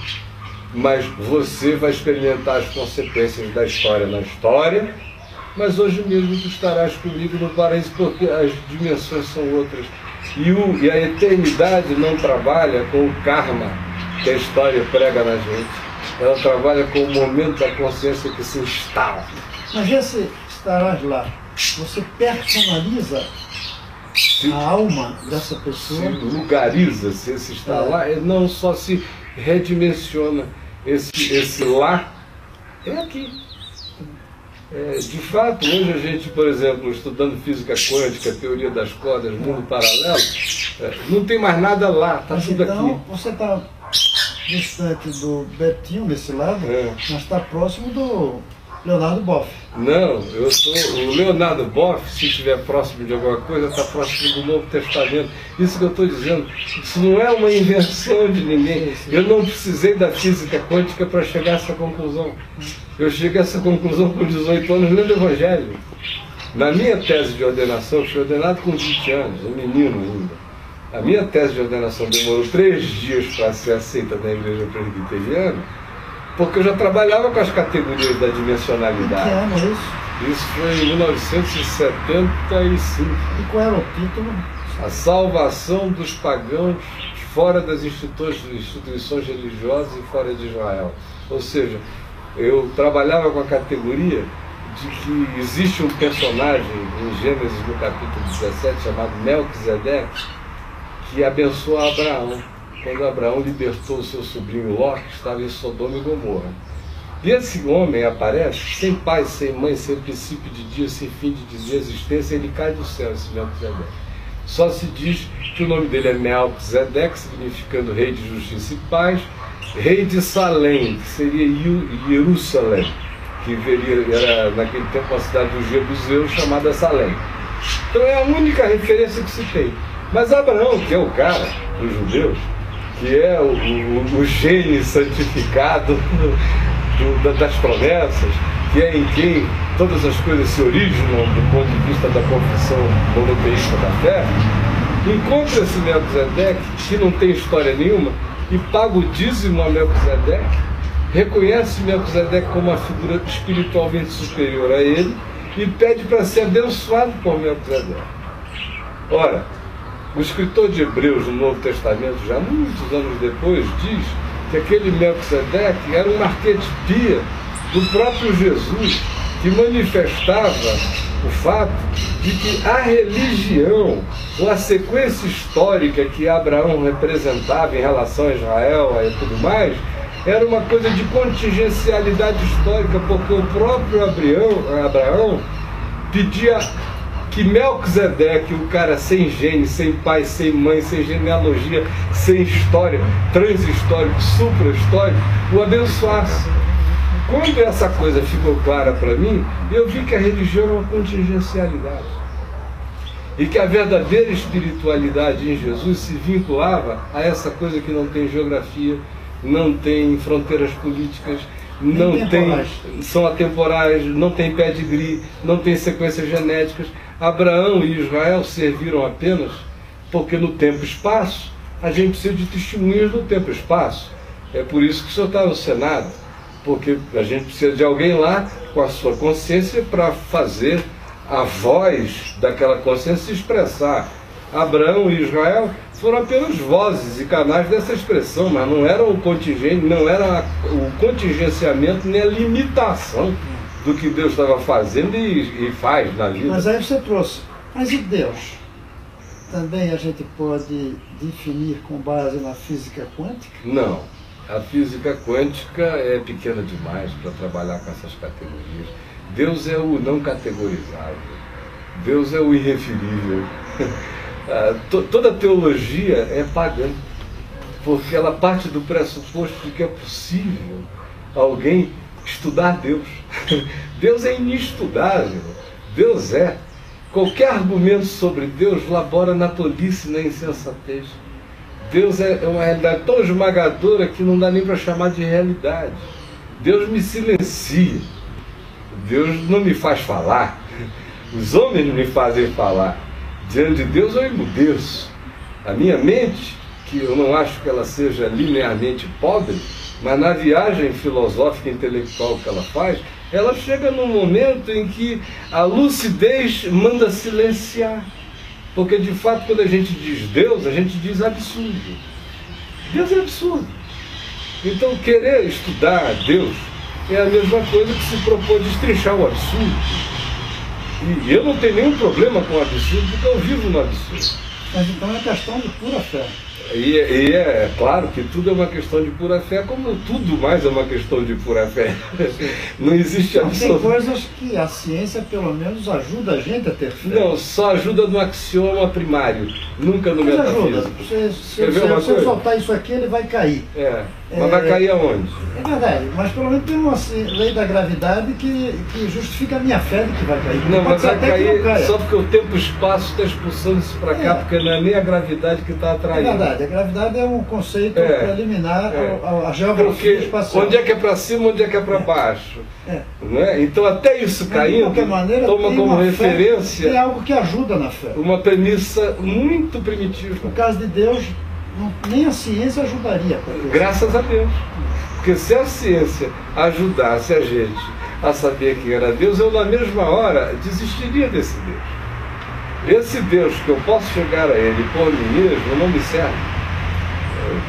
mas você vai experimentar as consequências da história na história, mas hoje mesmo tu estarás comigo no paraíso, porque as dimensões são outras. E a eternidade não trabalha com o karma que a história prega na gente. Ela trabalha com o momento da consciência que se instala. Mas esse estarás lá, você personaliza a alma dessa pessoa? Se lugariza-se esse estar lá, não só se redimensiona. Esse lá é aqui. De fato, hoje a gente, por exemplo, estudando física quântica, teoria das cordas, mundo paralelo, não tem mais nada lá, está tudo então, aqui. Você está distante do Betinho, nesse lado, mas está próximo do Leonardo Boff. Não, eu sou o Leonardo Boff, se estiver próximo de alguma coisa, está próximo do Novo Testamento. Isso que eu estou dizendo, isso não é uma invenção de ninguém. Eu não precisei da física quântica para chegar a essa conclusão. Eu cheguei a essa conclusão com 18 anos lendo o Evangelho. Na minha tese de ordenação, eu fui ordenado com 20 anos, um menino ainda. A minha tese de ordenação demorou 3 dias para ser aceita na igreja presbiteriana, porque eu já trabalhava com as categorias da dimensionalidade. Que ano é isso? Isso foi em 1975. E qual era o título? A salvação dos pagãos fora das instituições religiosas e fora de Israel. Ou seja, eu trabalhava com a categoria de que existe um personagem em Gênesis no capítulo 17 chamado Melquisedeque, que abençoa Abraão, quando Abraão libertou o seu sobrinho Ló, que estava em Sodoma e Gomorra. E esse homem aparece sem pai, sem mãe, sem princípio de dia, sem fim de existência, ele cai do céu, esse Melquisedeque. Só se diz que o nome dele é Melquisedeque, significando rei de justiça e paz, rei de Salém, que seria Jerusalém, que era naquele tempo uma cidade dos jebuseus chamada Salém. Então é a única referência que se tem. Mas Abraão, que é o cara dos judeus, que é o gene santificado das promessas, que é em quem todas as coisas se originam do ponto de vista da confissão monoteísta da fé, encontra esse Melquisedeque, que não tem história nenhuma, e paga o dízimo a Melquisedeque, reconhece Melquisedeque como uma figura espiritualmente superior a ele e pede para ser abençoado por Melquisedeque. Ora, o escritor de Hebreus no Novo Testamento, já muitos anos depois, diz que aquele Melquisedeque era uma arquetipia do próprio Jesus, que manifestava o fato de que a religião, ou a sequência histórica que Abraão representava em relação a Israel e tudo mais, era uma coisa de contingencialidade histórica, porque o próprio Abraão pedia que Melquisedeque, o cara sem gene, sem pai, sem mãe, sem genealogia, sem história, transhistórico, supra-histórico, o abençoasse. Quando essa coisa ficou clara para mim, eu vi que a religião era uma contingencialidade. E que a verdadeira espiritualidade em Jesus se vinculava a essa coisa que não tem geografia, não tem fronteiras políticas, não tem, são atemporais, não tem pedigree, não tem sequências genéticas. Abraão e Israel serviram apenas porque no tempo e espaço a gente precisa de testemunhas do tempo e espaço. É por isso que o senhor está no Senado, porque a gente precisa de alguém lá com a sua consciência para fazer a voz daquela consciência se expressar. Abraão e Israel foram apenas vozes e canais dessa expressão, mas não era o contingente, não era o contingenciamento nem a limitação do que Deus estava fazendo e faz na vida. Mas aí você trouxe Mas e Deus? Também a gente pode definir com base na física quântica? Não. A física quântica é pequena demais para trabalhar com essas categorias. Deus é o não categorizável. Deus é o irreferível. Toda teologia é pagã, porque ela parte do pressuposto de que é possível alguém estudar Deus. Deus é inestudável. Deus é. Qualquer argumento sobre Deus labora na tolice e na insensatez. Deus é uma realidade tão esmagadora que não dá nem para chamar de realidade. Deus me silencia. Deus não me faz falar. Os homens me fazem falar. Diante de Deus eu emudeço. A minha mente, que eu não acho que ela seja linearmente pobre, mas na viagem filosófica e intelectual que ela faz, ela chega num momento em que a lucidez manda silenciar. Porque, de fato, quando a gente diz Deus, a gente diz absurdo. Deus é absurdo. Então, querer estudar Deus é a mesma coisa que se propor destrinchar o absurdo. E eu não tenho nenhum problema com o absurdo, porque eu vivo no absurdo. Mas então é questão de pura fé. E é claro que tudo é uma questão de pura fé, como tudo mais é uma questão de pura fé. Não existe absoluto. Tem coisas que a ciência, pelo menos, ajuda a gente a ter fé. Não, só ajuda no axioma primário, nunca no metafísico. Se eu soltar isso aqui, ele vai cair. Mas vai cair aonde? É verdade, mas pelo menos tem uma lei da gravidade que justifica a minha fé de que vai cair. Não, mas vai cair só porque o tempo e o espaço está expulsando isso para cá, porque não é nem a gravidade que está atraindo. É verdade, a gravidade é um conceito preliminar à geografia espacial. Onde é que é para cima, onde é que é para baixo. Não é? Então até isso caindo, de qualquer maneira, toma como referência é algo que ajuda na fé. Uma premissa muito primitiva. No caso de Deus, nem a ciência ajudaria. Graças a Deus. Porque se a ciência ajudasse a gente a saber quem era Deus, eu na mesma hora desistiria desse Deus. Esse Deus que eu posso chegar a ele por mim mesmo não me serve.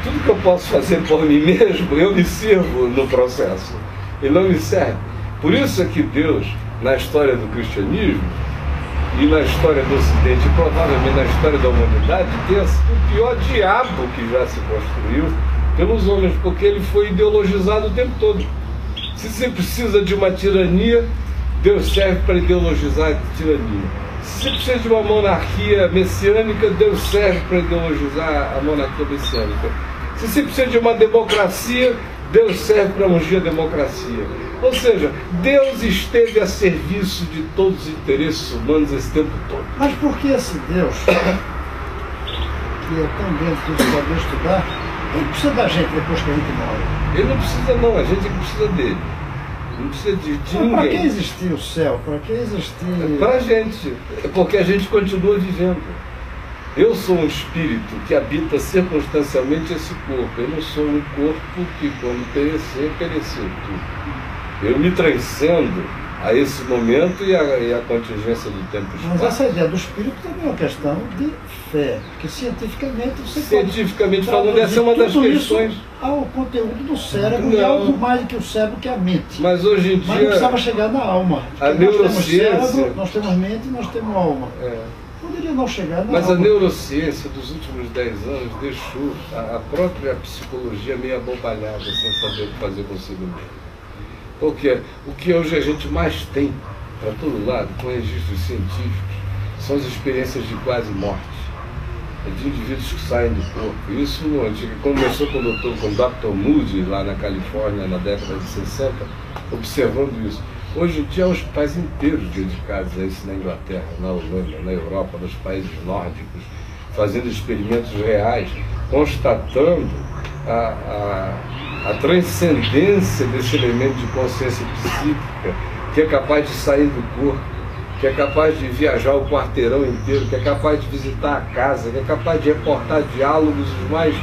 Tudo que eu posso fazer por mim mesmo, eu me sirvo no processo. Ele não me serve. Por isso é que Deus, na história do cristianismo, e na história do Ocidente, e provavelmente na história da humanidade, tem sido o pior diabo que já se construiu pelos homens, porque ele foi ideologizado o tempo todo. Se você precisa de uma tirania, Deus serve para ideologizar a tirania. Se você precisa de uma monarquia messiânica, Deus serve para ideologizar a monarquia messiânica. Se você precisa de uma democracia, Deus serve para ungir a democracia. Ou seja, Deus esteve a serviço de todos os interesses humanos esse tempo todo. Mas por que esse Deus, que é tão dentro de saber estudar, ele precisa da gente depois que a gente morre? Ele não precisa não, a gente é que precisa dele. Não precisa de ninguém. Para que existir o céu? Para que existir... Para a gente, porque a gente continua vivendo. Eu sou um espírito que habita circunstancialmente esse corpo. Eu não sou um corpo que, quando perecer, pereceu tudo. Eu me transcendo a esse momento e a contingência do tempo e espaço. Mas essa ideia do espírito também é uma questão de fé, porque cientificamente você cientificamente falando, essa é uma das questões. Ao conteúdo do cérebro, e algo mais do que o cérebro, que é a mente. Mas hoje em dia... Mas não precisava chegar na alma. A neurociência... Nós temos cérebro, nós temos mente e nós temos alma. Poderia não chegar na Mas alma. a neurociência dos últimos 10 anos deixou a própria psicologia meio abobalhada, sem saber o que fazer consigo mesmo. Porque o que hoje a gente mais tem para todo lado, com registros científicos, são as experiências de quase morte, de indivíduos que saem do corpo. Isso começou com o Dr. Moody, lá na Califórnia, na década de 60, observando isso. Hoje em dia, há hospitais inteiros dedicados a isso na Inglaterra, na Holanda, na Europa, nos países nórdicos, fazendo experimentos reais, constatando a transcendência desse elemento de consciência psíquica, que é capaz de sair do corpo, que é capaz de viajar o quarteirão inteiro, que é capaz de visitar a casa, que é capaz de reportar diálogos os mais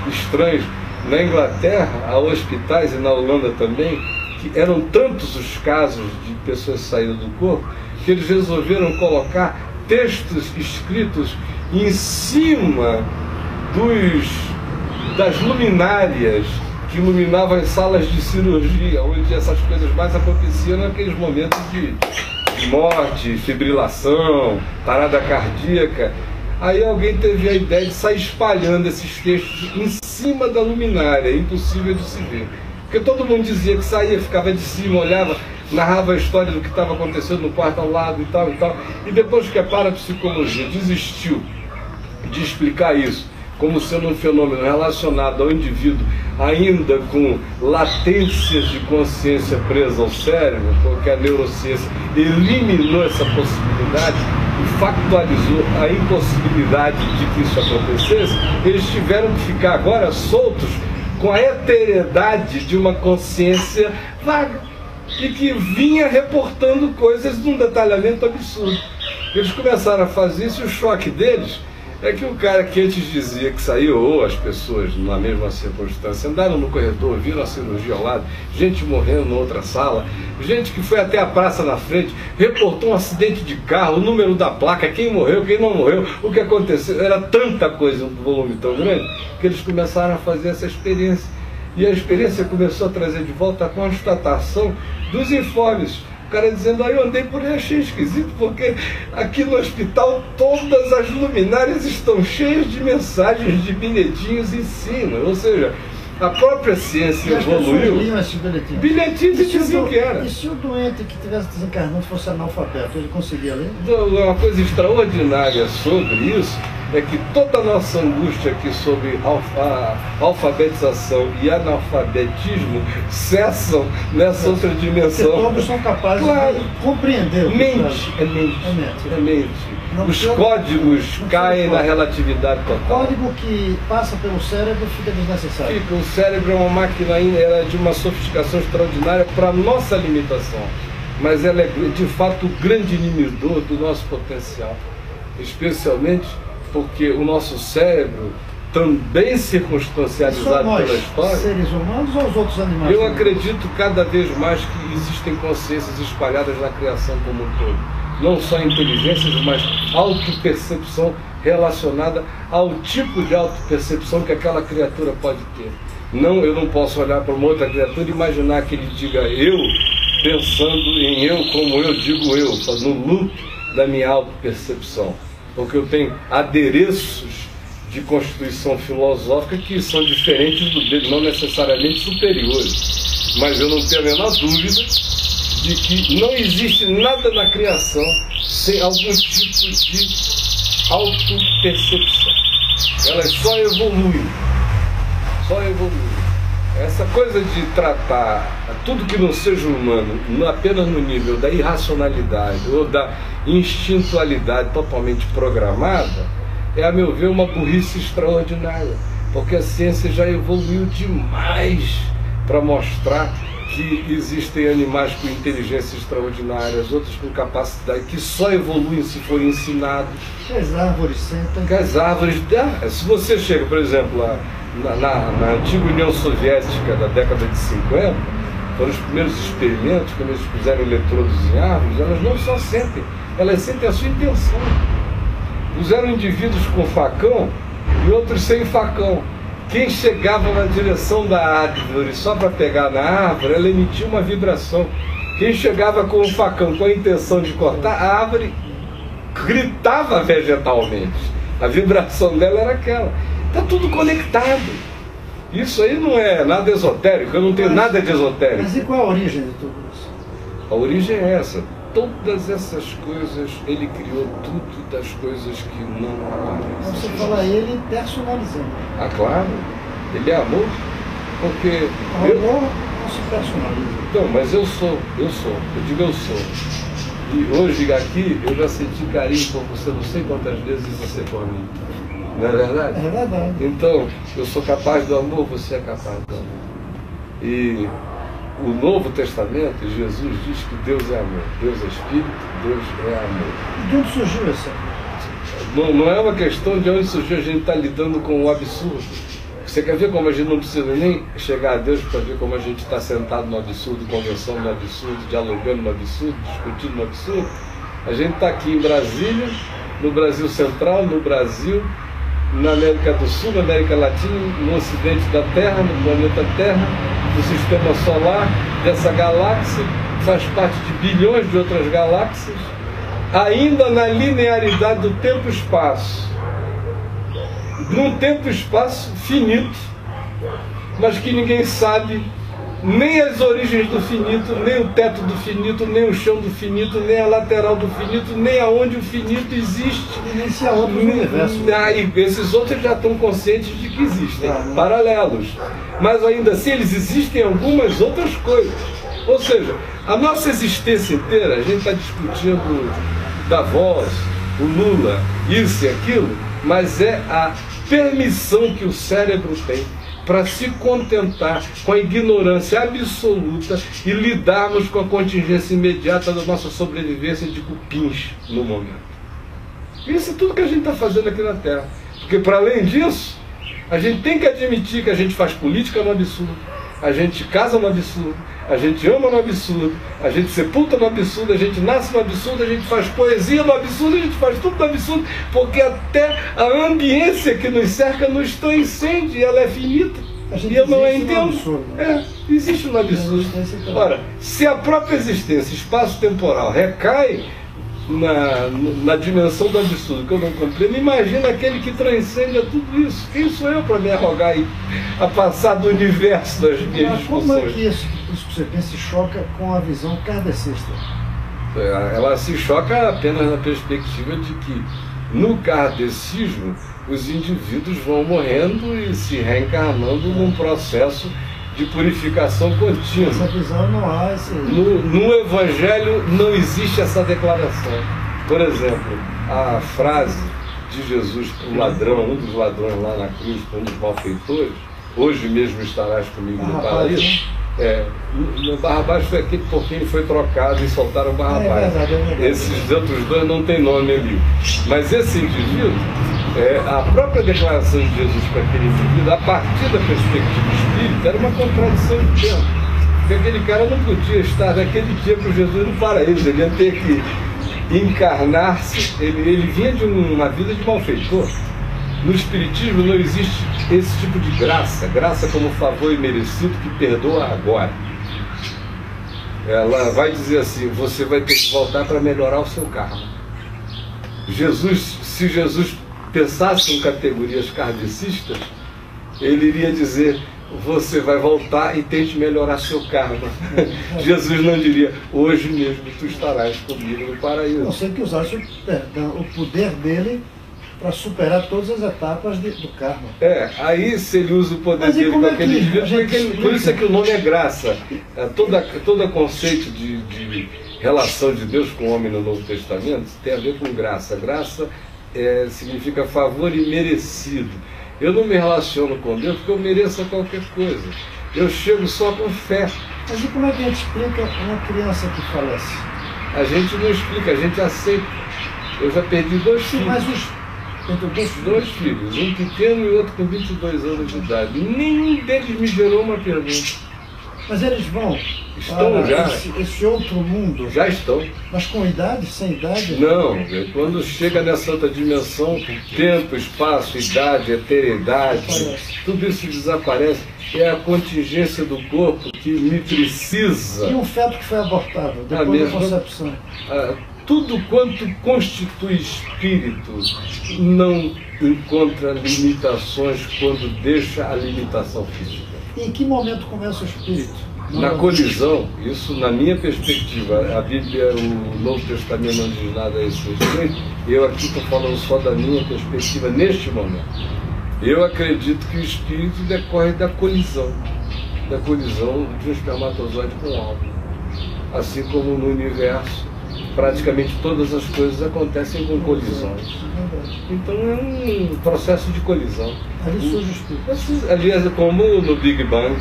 estranhos. Na Inglaterra, há hospitais, e na Holanda também, que eram tantos os casos de pessoas saindo do corpo, que eles resolveram colocar textos escritos em cima das luminárias que iluminavam as salas de cirurgia, onde essas coisas mais aconteciam naqueles momentos de morte, fibrilação, parada cardíaca. Aí alguém teve a ideia de sair espalhando esses textos em cima da luminária, impossível de se ver. Porque todo mundo dizia que saía, ficava de cima, olhava, narrava a história do que estava acontecendo no quarto ao lado e tal e tal. E depois que a parapsicologia desistiu de explicar isso como sendo um fenômeno relacionado ao indivíduo ainda com latências de consciência presa ao cérebro, porque a neurociência eliminou essa possibilidade e factualizou a impossibilidade de que isso acontecesse, eles tiveram que ficar agora soltos com a eteriedade de uma consciência vaga e que vinha reportando coisas num detalhamento absurdo. Eles começaram a fazer isso e o choque deles é que o cara que antes dizia que saiu, ou as pessoas na mesma circunstância, andaram no corredor, viram a cirurgia ao lado, gente morrendo na outra sala, gente que foi até a praça na frente, reportou um acidente de carro, o número da placa, quem morreu, quem não morreu, o que aconteceu, era tanta coisa, um volume tão grande, que eles começaram a fazer essa experiência. E a experiência começou a trazer de volta a constatação dos informes. O cara dizendo, aí eu andei por aí, achei esquisito, porque aqui no hospital todas as luminárias estão cheias de mensagens, de bilhetinhos em cima. Ou seja, a própria ciência evoluiu. Bilhetinhos e diziam que era. E se o doente que estivesse desencarnando fosse analfabeto, ele conseguia ler? Uma coisa extraordinária sobre isso é que toda a nossa angústia aqui sobre alfabetização e analfabetismo cessam nessa outra dimensão. Porque todos são capazes de compreender. É mente. Os códigos caem na relatividade total. O código que passa pelo cérebro fica desnecessário. O cérebro é uma máquina ainda de uma sofisticação extraordinária para a nossa limitação. Mas ela é, de fato, o grande inibidor do nosso potencial. Especialmente porque o nosso cérebro, também circunstancializado pela história... seres humanos ou os outros animais? Eu acredito cada vez mais que existem consciências espalhadas na criação como um todo. Não só inteligências, mas autopercepção relacionada ao tipo de autopercepção que aquela criatura pode ter. Não, eu não posso olhar para uma outra criatura e imaginar que ele diga eu, pensando em eu como eu digo eu, no loop da minha autopercepção. Porque eu tenho adereços de constituição filosófica que são diferentes do dele, não necessariamente superiores. Mas eu não tenho a menor dúvida de que não existe nada na criação sem algum tipo de autopercepção. Elas só evoluem. Essa coisa de tratar tudo que não seja humano apenas no nível da irracionalidade ou da instintualidade totalmente programada é, a meu ver, uma burrice extraordinária, porque a ciência já evoluiu demais para mostrar que existem animais com inteligência extraordinária, outros com capacidade, que só evoluem se forem ensinados. As árvores sentem. Se você chega, por exemplo, na antiga União Soviética da década de 50, foram os primeiros experimentos, quando eles puseram eletrodos em árvores, elas não só sentem, elas sentem a sua intenção. Puseram indivíduos com facão e outros sem facão. Quem chegava na direção da árvore só para pegar na árvore, ela emitia uma vibração. Quem chegava com o facão com a intenção de cortar, a árvore gritava vegetalmente. A vibração dela era aquela. Está tudo conectado. Isso aí não é nada esotérico, eu não tenho nada de esotérico. Mas e qual a origem de tudo isso? A origem é essa. Todas essas coisas, ele criou tudo das coisas que não aparecem. Você fala ele personalizando. Ah, claro. Ele é amor. Porque... O amor não se personaliza. Então, mas eu sou. Eu digo eu sou. E hoje aqui eu já senti carinho por você, não sei quantas vezes você por mim. Não é verdade? É verdade. Então, eu sou capaz do amor, você é capaz do amor. E o Novo Testamento, Jesus diz que Deus é amor. Deus é Espírito, Deus é amor. De onde surgiu esse amor? Não é uma questão de onde surgiu, a gente está lidando com o absurdo. Você quer ver como a gente não precisa nem chegar a Deus para ver como a gente está sentado no absurdo, conversando no absurdo, dialogando no absurdo, discutindo no absurdo? A gente está aqui em Brasília, no Brasil Central, no Brasil, na América do Sul, na América Latina, no ocidente da Terra, no planeta Terra, no sistema solar, dessa galáxia, faz parte de bilhões de outras galáxias, ainda na linearidade do tempo-espaço. Num tempo-espaço finito, mas que ninguém sabe nem as origens do finito, nem o teto do finito, nem o chão do finito, nem a lateral do finito, nem aonde o finito existe. E nem se há outros universos. E esses outros já estão conscientes de que existem, paralelos. Mas ainda assim eles existem algumas outras coisas. Ou seja, a nossa existência inteira, a gente está discutindo Davos, o Lula, isso e aquilo, mas é a permissão que o cérebro tem para se contentar com a ignorância absoluta e lidarmos com a contingência imediata da nossa sobrevivência de cupins no momento. Isso é tudo que a gente está fazendo aqui na Terra. Porque, para além disso, a gente tem que admitir que a gente faz política no absurdo, a gente casa no absurdo, a gente ama no absurdo, a gente sepulta no absurdo, a gente nasce no absurdo, a gente faz poesia no absurdo, a gente faz tudo no absurdo, porque até a ambiência que nos cerca nos transcende, ela é finita. E eu não a entendo. Existe no absurdo. Ora, se a própria existência espaço-temporal recai na dimensão do absurdo, que eu não compreendo, imagina aquele que transcende a tudo isso. Quem sou eu para me arrogar a passar do universo das minhas discussões? Como é que isso que você pensa se choca com a visão kardecista? Ela se choca apenas na perspectiva de que, no kardecismo, os indivíduos vão morrendo e se reencarnando num processo de purificação contínua. Essa visão não há. No Evangelho não existe essa declaração. Por exemplo, a frase de Jesus para o ladrão, um dos ladrões lá na cruz, para um dos malfeitores, hoje mesmo estarás comigo no paraíso. Barrabás foi aquele por quem foi trocado e soltaram Barrabás. É verdade. Esses outros dois não tem nome ali. Mas esse indivíduo, a própria declaração de Jesus para aquele indivíduo, a partir da perspectiva espírita, era uma contradição de tempo. Porque aquele cara não podia estar naquele dia com Jesus no paraíso, ele ia ter que encarnar-se, ele vinha de uma vida de malfeitor. No Espiritismo não existe esse tipo de graça, graça como favor imerecido que perdoa agora. Ela vai dizer assim, você vai ter que voltar para melhorar o seu karma. Se Jesus pensasse em categorias kardecistas, ele iria dizer, você vai voltar e tente melhorar seu karma. Jesus não diria, hoje mesmo tu estarás comigo no paraíso. Não sei que usasse o poder dele para superar todas as etapas do karma. Aí se ele usa o poder dele com aquele indivíduo, por isso é que o nome é graça. Todo conceito de relação de Deus com o homem no Novo Testamento tem a ver com graça. Graça significa favor imerecido. Eu não me relaciono com Deus porque eu mereço qualquer coisa. Eu chego só com fé. Mas e como é que a gente explica uma criança que falece? A gente não explica, a gente aceita. Eu já perdi 2 filhos. Mas dois filhos, um pequeno e outro com 22 anos de idade. Nenhum deles me gerou uma pergunta. Mas eles vão estão já. Esse outro mundo. Já estão. Mas com idade, sem idade? Não, quando chega nessa outra dimensão, tempo, espaço, idade, eternidade, tudo isso desaparece. É a contingência do corpo que me precisa. E um feto que foi abortado, depois da concepção? Tudo quanto constitui espírito não encontra limitações quando deixa a limitação física. E em que momento começa o espírito? Na colisão, isso na minha perspectiva, a Bíblia, o Novo Testamento não diz nada a esse respeito, eu aqui estou falando só da minha perspectiva neste momento. Eu acredito que o espírito decorre da colisão de um espermatozoide com algo. Assim como no universo, praticamente todas as coisas acontecem com colisões. Então é um processo de colisão. Ali surge o espírito. Aliás, como no Big Bang,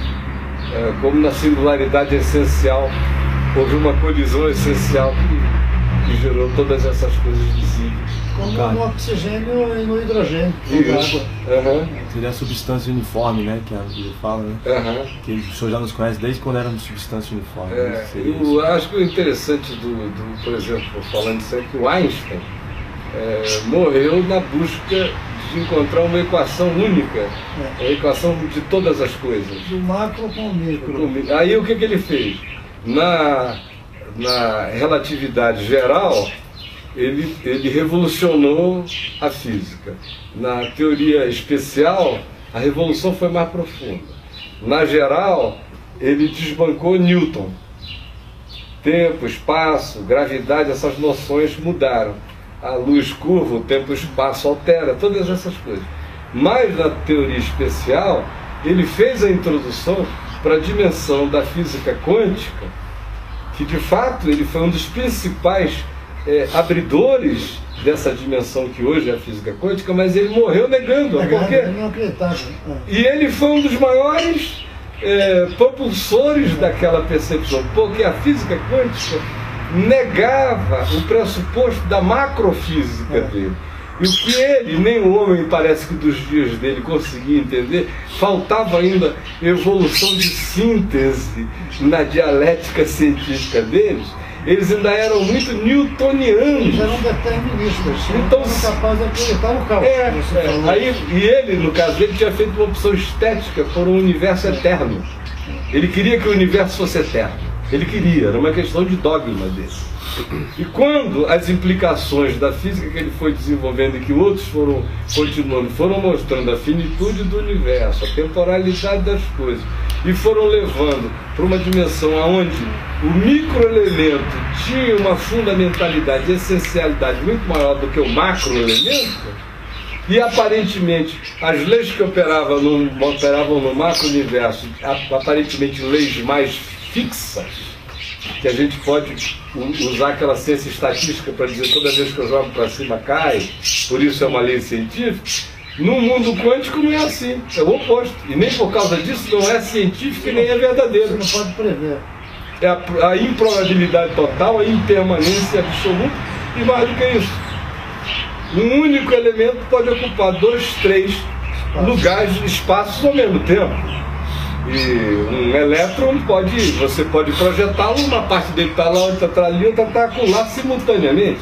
como na singularidade essencial, houve uma colisão essencial que gerou todas essas coisas visíveis. Como no oxigênio e no hidrogênio. Seria a substância uniforme, né? Que a Bíblia fala, né? Que o senhor já nos conhece desde quando éramos substância uniforme. Eu acho que o interessante por exemplo, falando isso é que o Einstein morreu na busca de encontrar uma equação única, a equação de todas as coisas. Do macro com o micro. Aí o que ele fez? na relatividade geral, ele revolucionou a física. Na teoria especial, a revolução foi mais profunda. Na geral, ele desbancou Newton. Tempo, espaço, gravidade, essas noções mudaram. A luz curva, o tempo e o espaço altera, todas essas coisas. Mas na teoria especial, ele fez a introdução para a dimensão da física quântica, que de fato ele foi um dos principais abridores dessa dimensão que hoje é a física quântica, mas ele morreu negando. Por quê? E ele foi um dos maiores propulsores daquela percepção, porque a física quântica negava o pressuposto da macrofísica dele. E o que ele, nem o homem parece que dos dias dele conseguia entender, faltava ainda evolução de síntese na dialética científica deles. Eles ainda eram muito newtonianos. Eles eram deterministas, então, não eram capazes de acreditar no cálculo. E ele, no caso dele, tinha feito uma opção estética por um universo eterno. Ele queria que o universo fosse eterno. Ele queria, era uma questão de dogma dele. E quando as implicações da física que ele foi desenvolvendo e que outros foram continuando, foram mostrando a finitude do universo, a temporalidade das coisas, e foram levando para uma dimensão onde o microelemento tinha uma fundamentalidade e essencialidade muito maior do que o macroelemento, e aparentemente as leis que operavam no macro-universo, aparentemente leis mais fixas, que a gente pode usar aquela ciência estatística para dizer toda vez que eu jogo para cima cai, por isso é uma lei científica. No mundo quântico não é assim, é o oposto. E nem por causa disso não é científico e nem é verdadeiro. Você não pode prever. É a improbabilidade total, a impermanência absoluta e mais do que isso. Um único elemento pode ocupar 2, 3 lugares, espaços ao mesmo tempo. E um elétron você pode projetá-lo, uma parte dele está lá, outra está ali, outra está lá simultaneamente.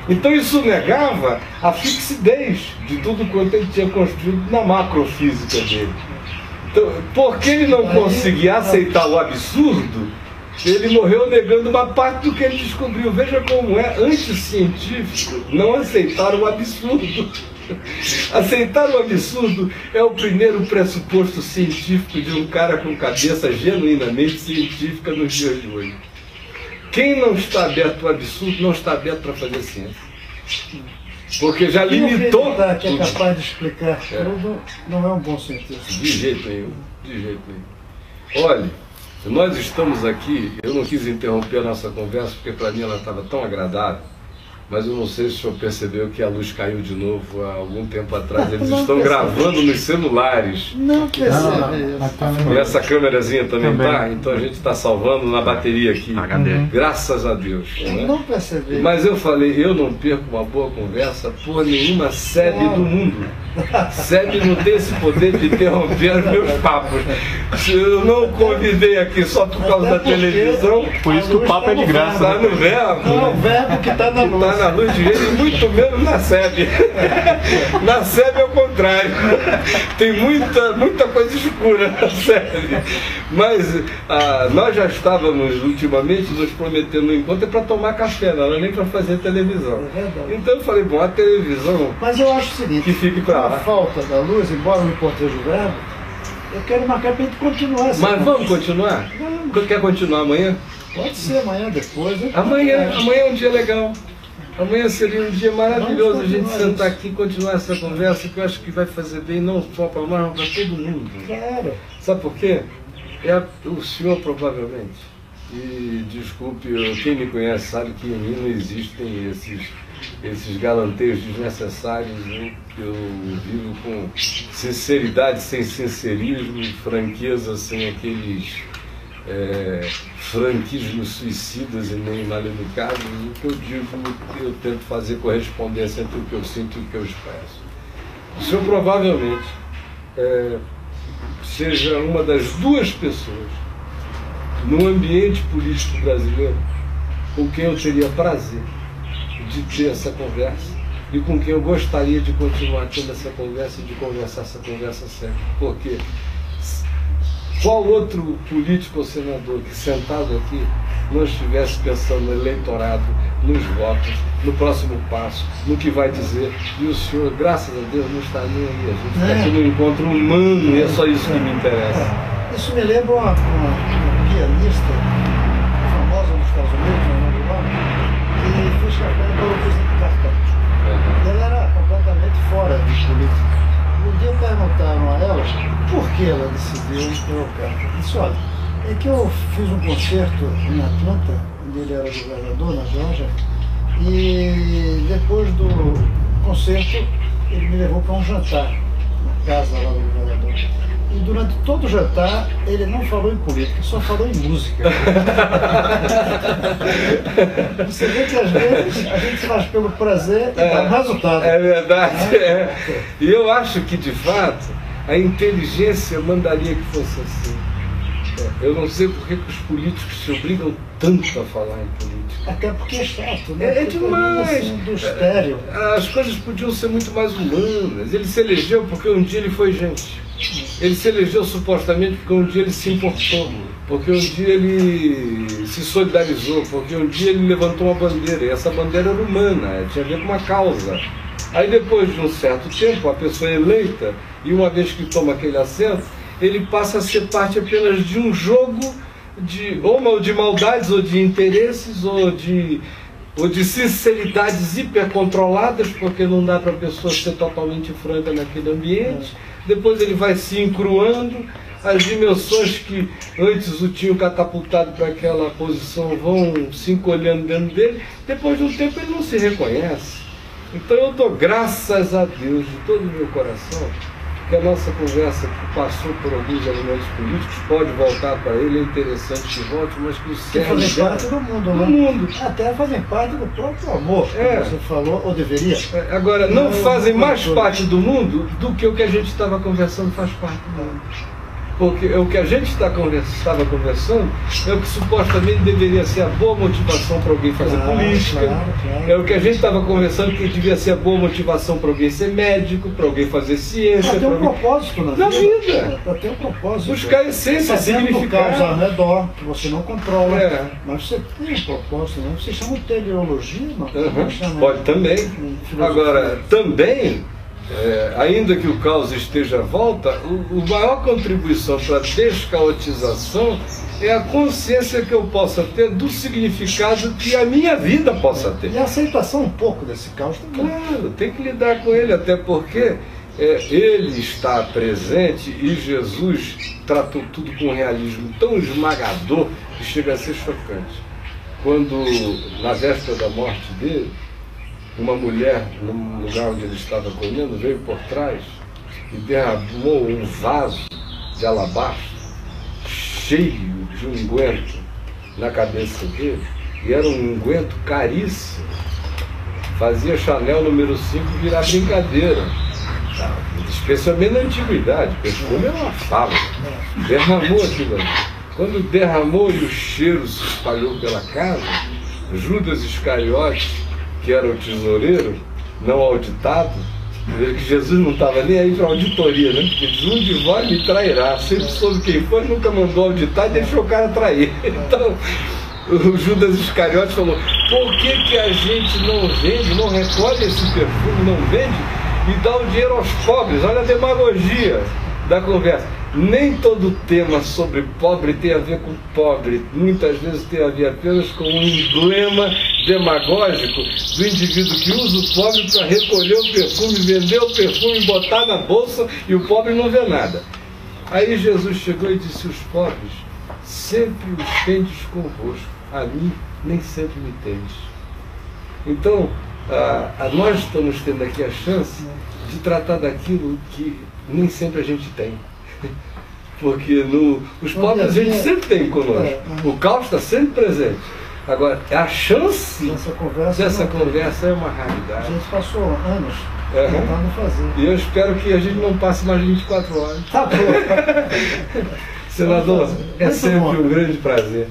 Então isso negava a fixidez de tudo quanto ele tinha construído na macrofísica dele. Então, porque ele não conseguia aceitar o absurdo, ele morreu negando uma parte do que ele descobriu. Veja como é anticientífico não aceitar o absurdo. Aceitar o absurdo é o primeiro pressuposto científico de um cara com cabeça genuinamente científica nos dias de hoje. Quem não está aberto ao absurdo não está aberto para fazer ciência. Porque já limitou. Que é capaz de explicar tudo, não é um bom cientista. De jeito nenhum, de jeito nenhum. Olha, nós estamos aqui, eu não quis interromper a nossa conversa, porque para mim ela estava tão agradável. Mas eu não sei se o senhor percebeu que a luz caiu de novo há algum tempo atrás. Eles estão gravando nos celulares. Não percebi. E essa câmerazinha também tá? Então a gente está salvando na bateria aqui. Graças a Deus. Eu não percebi. Mas eu falei, eu não perco uma boa conversa por nenhuma SEB do mundo. SEB não tem esse poder de interromper os meus papos. Eu não convidei aqui só por causa da televisão. Por isso que o papo é de graça. Está no verbo. Não é o verbo que está na luz. Está na luz de ele, muito menos na SEB. Na SEB é o contrário. Tem muita coisa escura na SEB. Mas nós já estávamos ultimamente nos prometendo um encontro para tomar café, não era nem para fazer televisão. É verdade. Então eu falei, bom, a televisão. Mas eu acho o seguinte, que fique para com a lá. falta da luz, embora não proteja o verbo, eu quero marcar para a gente continuar essa Mas conversa. vamos continuar? Vamos. Quer continuar amanhã? Pode ser amanhã, depois. Amanhã é um dia legal. Amanhã seria um dia maravilhoso a gente continuar sentar aqui e continuar essa conversa, que eu acho que vai fazer bem não só para nós, mas para todo mundo. Claro. Sabe por quê? O senhor provavelmente, e desculpe, quem me conhece sabe que em mim não existem esses galanteios desnecessários, né? Eu vivo com sinceridade sem sincerismo, franqueza sem aqueles franquismos suicidas e nem mal educados. O que eu digo, eu tento fazer correspondência entre o que eu sinto e o que eu expresso. O senhor provavelmente seja uma das 2 pessoas no ambiente político brasileiro com quem eu teria prazer de ter essa conversa e com quem eu gostaria de continuar tendo essa conversa e de conversar essa conversa sempre. Porque qual outro político ou senador que sentado aqui não estivesse pensando no eleitorado, nos votos, no próximo passo, no que vai dizer. E o senhor, graças a Deus, não está nem aí. A gente está aqui no encontro humano e é só isso que me interessa. Isso me lembra uma pianista famosa nos Estados Unidos, que fez campanha pelo presidente Carter. Ela era completamente fora de política. Um dia perguntaram a ela por que ela decidiu pelo Carter. Disse, olha, é que eu fiz um concerto em Atlanta, onde ele era governador, na Geórgia, e depois do concerto ele me levou para um jantar na casa lá do governador. E durante todo o jantar ele não falou em política, só falou em música. Você vê que às vezes a gente faz pelo prazer e dá um resultado. É verdade. E eu acho que, de fato, a inteligência mandaria que fosse assim. Eu não sei por que os políticos se obrigam tanto a falar em política. Até porque é chato, né? É demais. Assim, do estéreo. As coisas podiam ser muito mais humanas. Ele se elegeu porque um dia ele foi gente. Ele se elegeu supostamente porque um dia ele se importou, porque um dia ele se solidarizou, porque um dia ele levantou uma bandeira, e essa bandeira era humana, tinha a ver com uma causa. Aí depois de um certo tempo, a pessoa é eleita, e uma vez que toma aquele assento, ele passa a ser parte apenas de um jogo ou de maldades, ou de interesses, ou de sinceridades hipercontroladas, porque não dá para a pessoa ser totalmente franca naquele ambiente. Depois ele vai se encruando, as dimensões que antes o tinham catapultado para aquela posição vão se encolhendo dentro dele. Depois de um tempo ele não se reconhece. Então eu dou graças a Deus de todo o meu coração que a nossa conversa, que passou por alguns elementos políticos, pode voltar para ele, é interessante que volte, mas que o cerne fazem parte do mundo, né? Do mundo. Até fazem parte do próprio amor, como você falou, ou deveria. Agora, não fazem mais parte do mundo do que o que a gente estava conversando faz parte do mundo. Porque o que a gente estava conversando é o que supostamente deveria ser a boa motivação para alguém fazer política. Claro. É o que a gente estava conversando que devia ser a boa motivação para alguém ser médico, para alguém fazer ciência. Para ter um propósito na vida. Para ter um propósito. Buscar essência, significado. Ao redor, que você não controla. Mas você tem um propósito, né? Você chama de teleologia, não? Pode também. Agora, também... ainda que o caos esteja à volta, a maior contribuição para a descaotização é a consciência que eu possa ter do significado que a minha vida possa ter. E a aceitação um pouco desse caos também. Claro, tem que lidar com ele, até porque ele está presente e Jesus tratou tudo com um realismo tão esmagador que chega a ser chocante. Quando, na véspera da morte dele, uma mulher, no lugar onde ele estava comendo, veio por trás e derramou um vaso de alabastro cheio de unguento na cabeça dele, e era um unguento caríssimo. Fazia Chanel número 5 virar brincadeira, especialmente na antiguidade. Perfume era uma fábrica. Derramou aquilo ali. Quando derramou e o cheiro se espalhou pela casa, Judas Iscariote, que era o tesoureiro, não auditado, que Jesus não estava nem aí para a auditoria, né? Porque diz, um de vós me trairá, sempre soube quem foi, nunca mandou auditar e deixou o cara trair. Então, o Judas Iscariote falou, por que a gente não vende, não recolhe esse perfume, não vende e dá o dinheiro aos pobres? Olha a demagogia da conversa. Nem todo tema sobre pobre tem a ver com pobre, muitas vezes tem a ver apenas com um emblema demagógico do indivíduo que usa o pobre para recolher o perfume, vender o perfume, botar na bolsa e o pobre não vê nada. Aí Jesus chegou e disse, os pobres sempre os tendes convosco, a mim nem sempre me tendes. Então, nós estamos tendo aqui a chance de tratar daquilo que nem sempre a gente tem. Porque os pobres a gente sempre tem conosco. O caos está sempre presente. Agora, a chance dessa conversa é uma raridade. A gente passou anos tentando fazer. E eu espero que a gente não passe mais 24 horas. Tá bom. Senador, é sempre um grande prazer.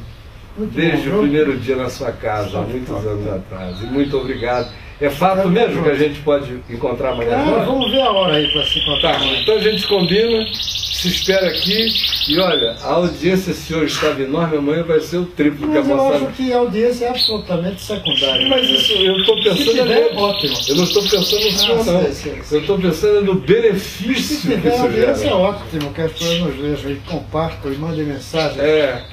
Desde o primeiro dia na sua casa, há muitos anos atrás. E muito obrigado. É fato mesmo que a gente pode encontrar amanhã? Vamos ver a hora aí para se encontrar. Tá, então a gente combina, se espera aqui e olha, a audiência esse hoje estava enorme, amanhã vai ser o triplo. Mas eu acho que a audiência é absolutamente secundária. Mas isso, eu estou pensando... ótimo. Eu não estou pensando no senhor, não. Eu estou pensando no benefício se que tiver isso audiência gera. É ótimo, que as pessoas nos vejam e compartam e mandem mensagem.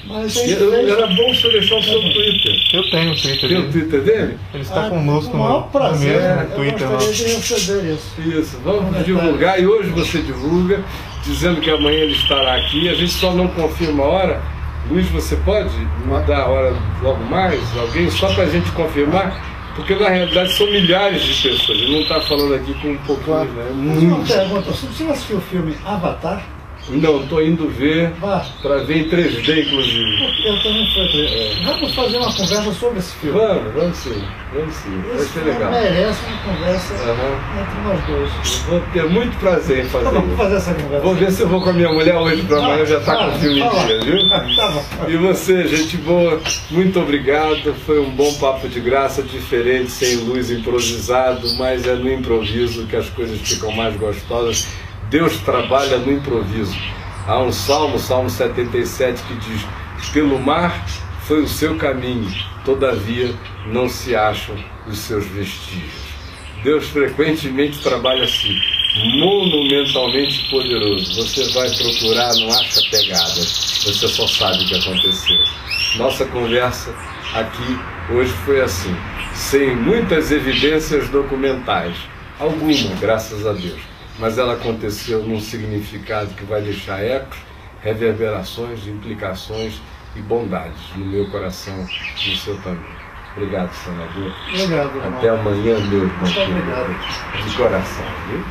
Mas era bom você deixar o seu Twitter. Eu tenho o Twitter Tem o dele. Twitter dele? Ele está conosco com o maior prazer, mesmo eu Twitter. gostaria de receber isso. Isso, vamos divulgar. E hoje você divulga, dizendo que amanhã ele estará aqui. A gente só não confirma a hora. Luiz, você pode mudar a hora logo mais? Alguém? Só para a gente confirmar? Porque na realidade são milhares de pessoas. Ele não está falando aqui com um pouquinho, né? Uma pergunta, você assistiu o filme Avatar? Não, estou indo ver para ver em 3D, inclusive. Eu também fui. Vamos fazer uma conversa sobre esse filme. Vamos sim. Vai ser legal. Merece uma conversa entre nós dois. Vou ter muito prazer em fazer Vamos fazer essa conversa. Vou ver se eu vou com a minha mulher hoje para amanhã já está com o filme em dia, viu? Tá bom. E você, gente boa, muito obrigado. Foi um bom papo de graça, diferente, sem luz, improvisado, mas é no improviso que as coisas ficam mais gostosas. Deus trabalha no improviso. Há um salmo, Salmo 77, que diz: pelo mar foi o seu caminho, todavia não se acham os seus vestígios. Deus frequentemente trabalha assim, monumentalmente poderoso. Você vai procurar, não acha pegadas, você só sabe o que aconteceu. Nossa conversa aqui hoje foi assim, sem muitas evidências documentais, alguma, graças a Deus. Mas ela aconteceu num significado que vai deixar ecos, reverberações, implicações e bondades no meu coração e no seu também. Obrigado, senador. Obrigado, irmão. Até amanhã, meu irmão. Muito obrigado. De coração, viu?